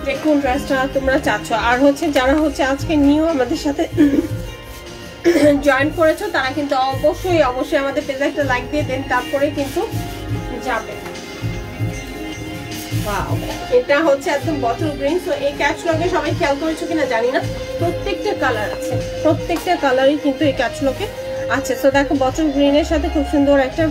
যে কোন ড্রেসটা তোমরা চাচ্ছ। আর হচ্ছে যারা হচ্ছে আজকে নিউ আমাদের সাথে জয়েন করেছো তারা কিন্তু অবশ্যই আমাদের পেজে একটা লাইক দিয়ে দেন, তারপরে কিন্তু যাবে। ওয়াও, এটা হচ্ছে একদম বটল গ্রিন। সো এই ক্যাটলগে সবাই খেয়াল করেছো কিনা জানি না, প্রত্যেকটা কালার আছে, প্রত্যেকটা কালারই কিন্তু এই ক্যাটলগে আছে। সো দেখো বটল গ্রিনের সাথে খুব সুন্দর একটা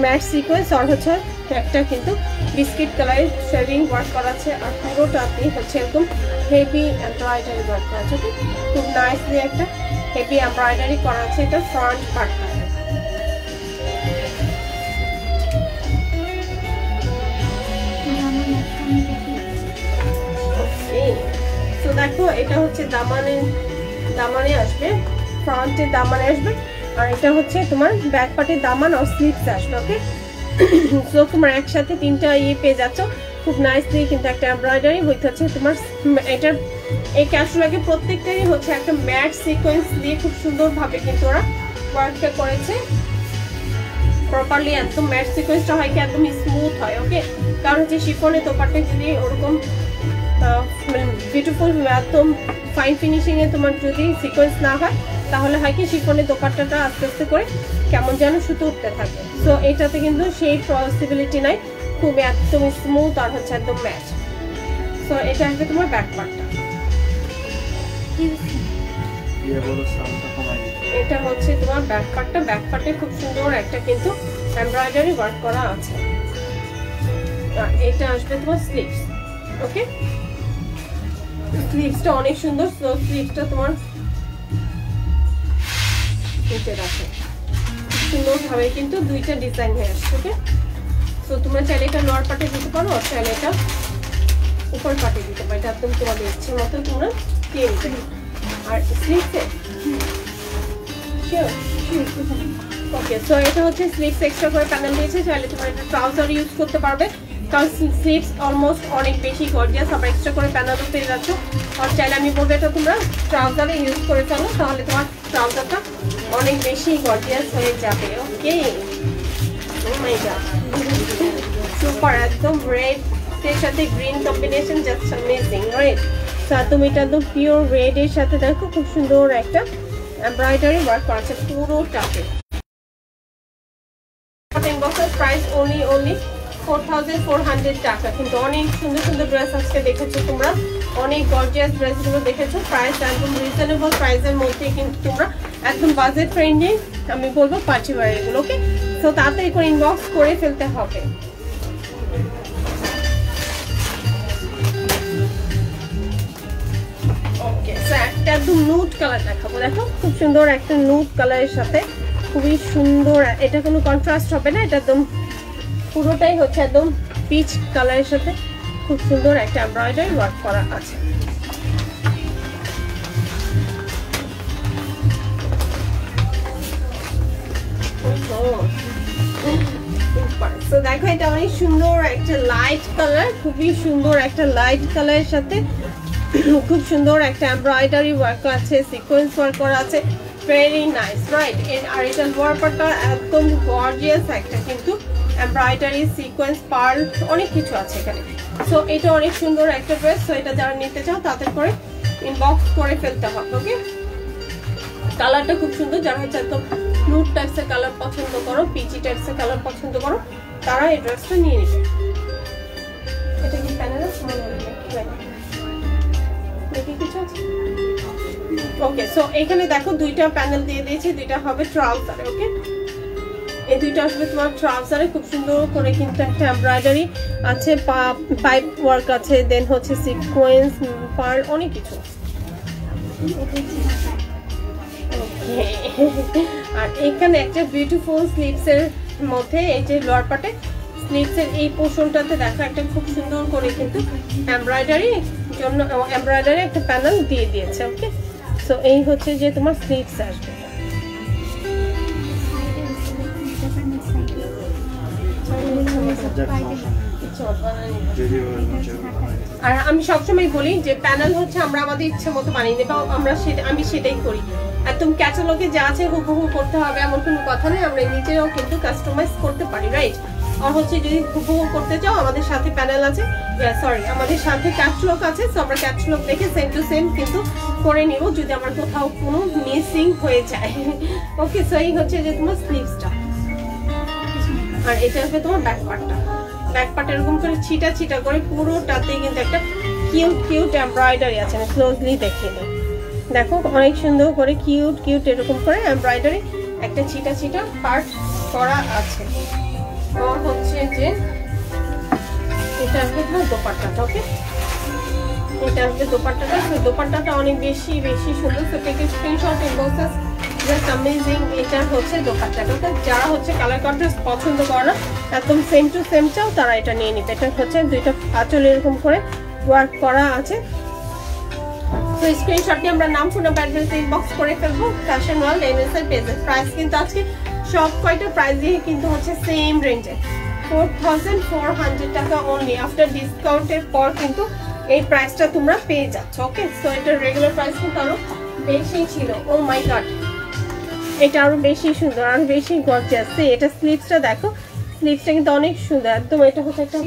ম্যাট সিকোয়েন্স আর হচ্ছে একটা কিন্তু বিস্কিট কালারের শেডিং ওয়ার্ক করা আছে আর পুরোটাতে হচ্ছে একদম হেভি এমব্রয়ডারি ওয়ার্ক করা আছে। খুব নাইসলি একটা হেভি এমব্রয়ডারি করা আছে এটা ফ্রন্ট পার্টটা। তো দেখো এটা হচ্ছে দামানে আসবে, ফ্রন্টে দামানে আসবে আর এটা হচ্ছে তোমার ব্যাক পার্টে দামান আর স্লিভস আসবে। ওকে সো তোমার একসাথে তিনটা পেয়ে যাচ্ছ খুব নাইসলি কিন্তু একটা এমব্রয়ডারি উইথ হচ্ছে তোমার এটার এই ক্যাটলগে প্রত্যেকটারই হচ্ছে একটা ম্যাট সিকোয়েন্স দিয়ে খুব সুন্দরভাবে কিন্তু ওরা ওয়ার্কটা করেছে প্রপারলি। একদম ম্যাট সিকোয়েন্সটা হয় কি একদম স্মুথ হয়। ওকে কারণ হচ্ছে শিফনের দোপাট্টা যদি ওরকম বিউটিফুল একদম ফাইন ফিনিশিং এ তোমার যদি সিকোয়েন্স না হয় তাহলে হয় কি শিফনের দোপাট্টাটা আস্তে আস্তে করে কেমন যেন সুতো উঠতে থাকে। সো এটাতে কিন্তু সেই পসিবিলিটি নাই, খুব একদম স্মুথ আর হচ্ছে একদম ম্যাচ। সো এটা আসবে তোমার ব্যাক পার্টটা, এটা হচ্ছে তোমার ব্যাক পার্টটা। ব্যাক পার্টে খুব সুন্দর একটা কিন্তু এমব্রয়ডারি ওয়ার্ক করা আছে আর এটা আসবে তোমার স্লিভস। ওকে, স্লিভসটা অনেক সুন্দর। সো স্লিভসটা তোমার নিচে রাখো সুন্দর ভাবে কিন্তু দুইটা ডিজাইন হয়ে আসছে। ওকে, সো তোমরা চাইলে এটা লোয়ার পার্টে দিতে পারো, আর চাইলে এটা উপর পার্টে দিতে পারো, এটা একদম তোমাদের ইচ্ছে মতো তোমরা দিয়ে নিতে পারো। আর স্লিভসে ওকে, সো এটা হচ্ছে স্লিভস এক্সট্রা করে প্যানেল দিয়েছে, চাইলে তোমরা এটা ট্রাউজার ইউজ করতে পারবে, কারণ স্লিভস অলমোস্ট অনেক বেশি গর্জিয়াস, আবার এক্সট্রা করে প্যানেলও পেয়ে যাচ্ছ। আর চাইলে আমি বলবো এটা তোমরা ট্রাউজারে ইউজ করে ফেলো, তাহলে তোমার ট্রাউজারটা অনেক বেশি গর্জিয়াস হয়ে যাবে। ওকে, ও মাই গড, সুপার, একদম রেড এর সাথে green combination, just amazing, right? So তুমি এটা একদম পিওর রেড এর সাথে দেখো খুব সুন্দর একটা এমব্রয়ডারি ওয়ার্ক করা আছে পুরোটাতে। প্রাইস only 4400 টাকা, কিন্তু অনেক সুন্দর সুন্দর ড্রেস আজকে দেখেছো তোমরা, অনেক গর্জিয়াস ড্রেসগুলো দেখেছো। প্রাইস একদম রিজনেবল প্রাইসের মধ্যে, কিন্তু তোমরা একদম বাজেট ফ্রেন্ডলি আমি বলবো পার্টি ওয়্যার এগুলো। ওকে, সো তাড়াতাড়ি করে ইনবক্স করে ফেলতে হবে। ওকে, সো একটা একদম নুড কালার দেখাবো, দেখো খুব সুন্দর একটা নুড কালারের সাথে খুবই সুন্দর, এটা কোনো কন্ট্রাস্ট হবে না, এটা একদম পুরোটাই হচ্ছে একদম পিচ কালারের সাথে খুব সুন্দর একটা এমব্রয়ডারি ওয়ার্ক করা আছে। তো দেখো এটা অনেক সুন্দর একটা লাইট কালার, খুবই সুন্দর একটা লাইট কালারের সাথে খুব সুন্দর একটা এমব্রয়ডারি ওয়ার্ক আছে, সিকোয়েন্স ওয়ার্ক করা আছে, ভেরি নাইস, রাইট? আর এটা লোয়ার পার্টটা একদম গর্জিয়াস একটা কিন্তু এমব্রয়ডারি, সিকোয়েন্স, পার্ল অনেক কিছু আছে এখানে। সো এটা অনেক সুন্দর একটা ড্রেস। সো এটা যারা নিতে চাও তাদের করে ইনবক্স করে ফেলতে হবে। ওকে, কালারটা খুব সুন্দর, যারা হচ্ছে একদম নুড টাইপসের কালার পছন্দ করো, পিচি টাইপসের কালার পছন্দ করো, তারা এই ড্রেসটা নিয়ে নিবে। এটা কি প্যানেল আছে? দেখি কিছু আছে। ওকে, সো এখানে দেখো দুইটা প্যানেল দিয়ে দিয়েছি, দুইটা হবে ট্রাউজারে। ওকে, এই দুইটা আসবে তোমার ট্রাউজারে, খুব সুন্দর করে কিন্তু একটা এমব্রয়ডারি আছে, পাইপ ওয়ার্ক আছে, দেন হচ্ছে সিকোয়েন্স, পার্ল অনেক কিছু। আর এখানে একটা বিউটিফুল স্লিভসের মধ্যে এই যে লোয়ার পার্টে স্লিভসের এই পোর্শনটাতে দেখো একটা খুব সুন্দর করে কিন্তু এমব্রয়ডারি জন্য এমব্রয়ডারি একটা প্যানেল দিয়ে দিয়েছে। ওকে, সো এই হচ্ছে যে তোমার স্লিভস আসবে। আর আমি সবসময় বলি যে প্যানেল হচ্ছে আমরা আমাদের ইচ্ছে মতো বানিয়ে নেব, আমি সেটাই করি। একদম ক্যাটালগে যা আছে হুবহু করতে হবে এমন কোনো কথা নেই, আমরা নিজেরাও কিন্তু কাস্টমাইজ করতে পারি, রাইট? আর হচ্ছে যদি হুবহু করতে চাও আমাদের সাথে প্যানেল আছে, সরি আমাদের সাথে ক্যাটালগ আছে, সো আমরা ক্যাটালগ দেখে সেম টু সেম কিন্তু করে নিব যদি আমার কোথাও কোনো মিসিং হয়ে যায়। ওকে, সো এই হচ্ছে যে তোমার স্লিভসটা, আর এটা হবে তোমার ব্যাক পার্টটা। ব্যাক পার্ট এরকম করে ছিটা ছিটা করে পুরোটাতে কিন্তু একটা কিউট কিউট এমব্রয়ডারি আছে, আমি ক্লোজলি দেখিয়ে দিই। দেখো অনেক সুন্দর করে কিউট কিউট এরকম করে এমব্রয়ডারি একটা ছিটা ছিটা পার্ট করা আছে। আর হচ্ছে যে এটা আসবে তোমার দোপাট্টাটা। ওকে, এটা আসবে দোপাট্টাটা, সেই দোপাট্টাটা অনেক বেশি বেশি সুন্দর। So take screenshot inbox, just amazing. এটা হচ্ছে দোপাট্টাটা, যারা হচ্ছে কালার কন্ট্রাস্ট পছন্দ করে না, একদম সেম টু সেম চাও তারা এটা নিয়ে নিবে। এটা হচ্ছে দুইটা আঁচল এরকম করে ওয়ার্ক করা আছে। তো স্ক্রিনশট দিয়ে আমরা নাম ফোন নাম্বার অ্যাড্রেস ইনবক্স করে ফেলবো ফ্যাশন ওয়ার্ল্ড এনএসএল পেজে। প্রাইস কিন্তু আজকে সব কয়টা প্রাইস দিয়ে কিন্তু হচ্ছে সেম রেঞ্জে 4400 টাকা অনলি, আফটার ডিসকাউন্টের পর কিন্তু এই প্রাইসটা তোমরা পেয়ে যাচ্ছ। ওকে, সো এটার রেগুলার প্রাইস কিন্তু আরো বেশি ছিল। ও মাই গড, এটা আরো বেশি সুন্দর, আরো বেশি গর্জিয়াস। এটা স্লিভসটা দেখো, স্লিভসটা কিন্তু অনেক সুন্দর একদম। এটা হচ্ছে একটা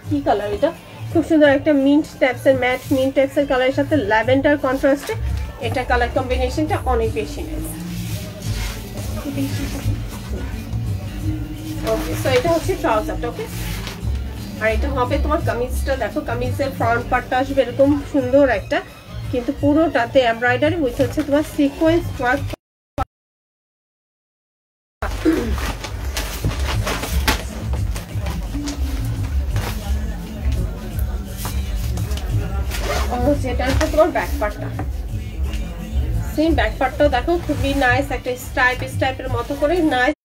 কি কালার, এটা খুব সুন্দর একটা মিন্ট টাইপসের, ম্যাট মিন্ট টাইপসের কালারের সাথে ল্যাভেন্ডার কন্ট্রাস্টে এটা কালার কম্বিনেশনটা অনেক বেশি নাইস। ওকে, সো এটা হচ্ছে ট্রাউজারটা। ওকে, আর এটা হবে তোমার কামিজটা। দেখো কামিজের ফ্রন্ট পার্টটা আসবে এরকম সুন্দর একটা, কিন্তু পুরোটাতে এমব্রয়ডারি উইথ হচ্ছে তোমার সিকোয়েন্স ওয়ার্ক। যেটা হচ্ছে তোমার ব্যাক পার্টটা, সেম ব্যাক পার্টটাও দেখো খুবই নাইস, একটা স্ট্রাইপের মতো করে নাইস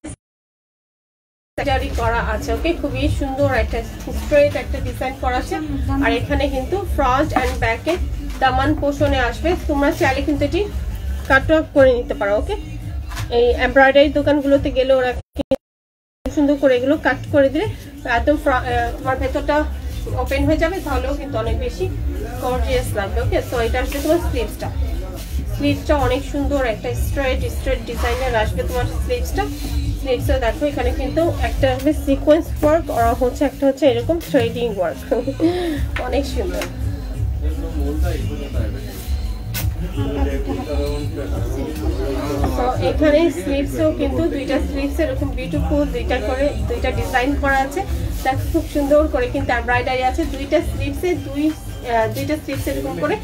করা আছে। ওকে, খুবই সুন্দর একটা স্ট্রেট একটা ডিজাইন করা আছে। আর এখানে কিন্তু ফ্রন্ট এন্ড ব্যাকে দামান পোষণে আসবে, তোমরা চাইলে কিন্তু এটি কাট অফ করে নিতে পারো। ওকে, এই এমব্রয়ডারি দোকানগুলোতে গেলে ওরা সুন্দর করে এগুলো কাট করে দিলে একদম তোমার ভেতরটা ওপেন হয়ে যাবে, তাহলেও কিন্তু অনেক বেশি গর্জিয়াস লাগবে। ওকে, সো এটা আসলে তোমার স্লিভসটা অনেক সুন্দর একটা স্ট্রেট ডিজাইনের আসবে তোমার স্লিভসটা দেখো এখানে কিন্তু একটা হবে সিকোয়েন্স ওয়ার্ক আর হচ্ছে একটা হচ্ছে এরকম থ্রেডিং ওয়ার্ক, অনেক সুন্দর। এখানে স্লিভসও কিন্তু দুইটা স্লিভস এরকম বিউটিফুল দুইটা ডিজাইন করা আছে, দেখো খুব সুন্দর করে কিন্তু এমব্রয়ডারি আছে। দুইটা স্লিভসে এরকম করে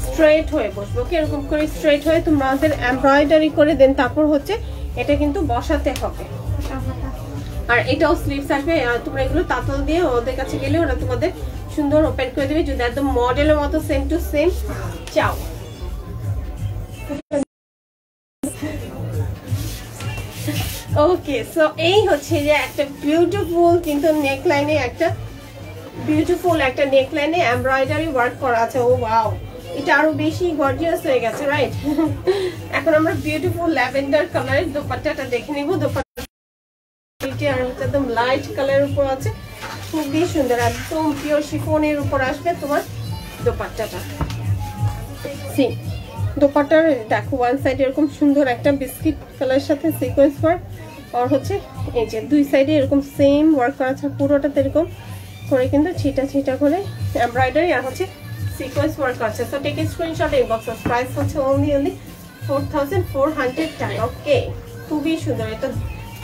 স্ট্রেট হয়ে বসবে। ওকে, এরকম করে স্ট্রেট হয়ে তোমাদের এমব্রয়ডারি করে দেন, তারপর হচ্ছে এটা কিন্তু বসাতে হবে। আর এটাও স্লিভস আসবে, তোমরা এগুলো তাঁতল দিয়ে ওদের কাছে গেলে ওরা তোমাদের সুন্দর ওপেন করে দেবে, যদি একদম মডেলের মতো সেম টু সেম চাও। ওকে, সো এই হচ্ছে যে একটা বিউটিফুল কিন্তু নেকলাইনে এমব্রয়ডারি ওয়ার্ক করা আছে। ও ওয়াও, এটা আরো বেশি গর্জিয়াস হয়ে গেছে, রাইট? এখন আমরা বিউটিফুল ল্যাভেন্ডার কালারের দোপাট্টাটা দেখে নিব। দোপাট্টা আর হচ্ছে একদম লাইট কালারের উপর আছে, খুবই সুন্দর, একদম পিওর শিফনের উপর আসবে তোমার দোপাট্টাটা। দোপাট্টার দেখো ওয়ান সাইড এরকম সুন্দর একটা বিস্কিট কালারের সাথে সিকোয়েন্স ওয়ার্ক, আর হচ্ছে এই যে দুই সাইডে এরকম সেম ওয়ার্ক করা আছে, পুরোটাতে এরকম করে কিন্তু ছিটা করে এমব্রয়ডারি আর হচ্ছে সিকোয়েন্স ওয়ার্ক আছে। So take a screenshot, inbox. Price হচ্ছে only 4400 টাকা। ওকে, খুবই সুন্দর, এটা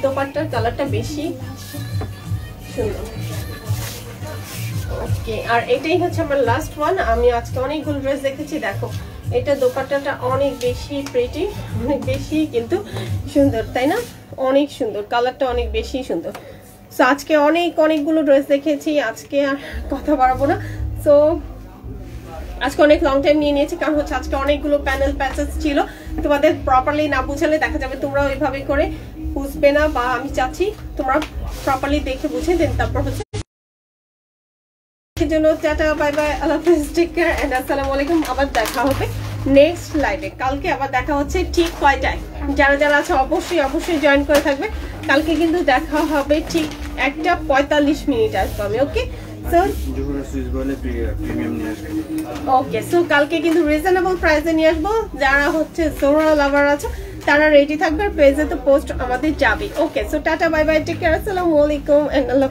দোপাট্টার কালারটা বেশি সুন্দর। ওকে, আর এটাই হচ্ছে আমার লাস্ট ওয়ান। আমি আজকে অনেকগুলো ড্রেস দেখেছি, দেখো এটা দোপাট্টাটা অনেক বেশি প্রিটি, অনেক বেশি কিন্তু সুন্দর, তাই না? অনেক সুন্দর, কালারটা অনেক বেশি সুন্দর। সো আজকে অনেকগুলো ড্রেস দেখেছি, আজকে আর কথা বাড়াবো না। সো আজকে অনেক লং টাইম নিয়ে নিয়েছি, কারণ হচ্ছে আজকে অনেকগুলো প্যানেল প্যাচেস ছিল, তোমাদের প্রপারলি না বুঝালে দেখা যাবে তোমরা ওইভাবে করে বুঝবে না, বা আমি চাচ্ছি তোমরা প্রপারলি দেখে বুঝে দেন তারপর হচ্ছে জন্য টাটা, বাই বাই, আল্লাহ হাফেজ, টেক কেয়ার এন্ড আসসালামু আলাইকুম। আবার দেখা হবে নেক্সট লাইভে, কালকে আবার দেখা হচ্ছে ঠিক কয়টায়? যারা আছে অবশ্যই জয়েন করে থাকবে। কালকে কিন্তু দেখা হবে ঠিক 1:45 আসবো আমি। ওকে, ওকে, সো কালকে কিন্তু রিজনেবল প্রাইসে নিয়ে আসবো। যারা হচ্ছে সোহরা লাভার আছে তারা রেডি থাকবে, পেজে তো পোস্ট আমাদের যাবে। Okay, so tata, bye bye, take care, আসসালামু আলাইকুম এন্ড আল্লাহ।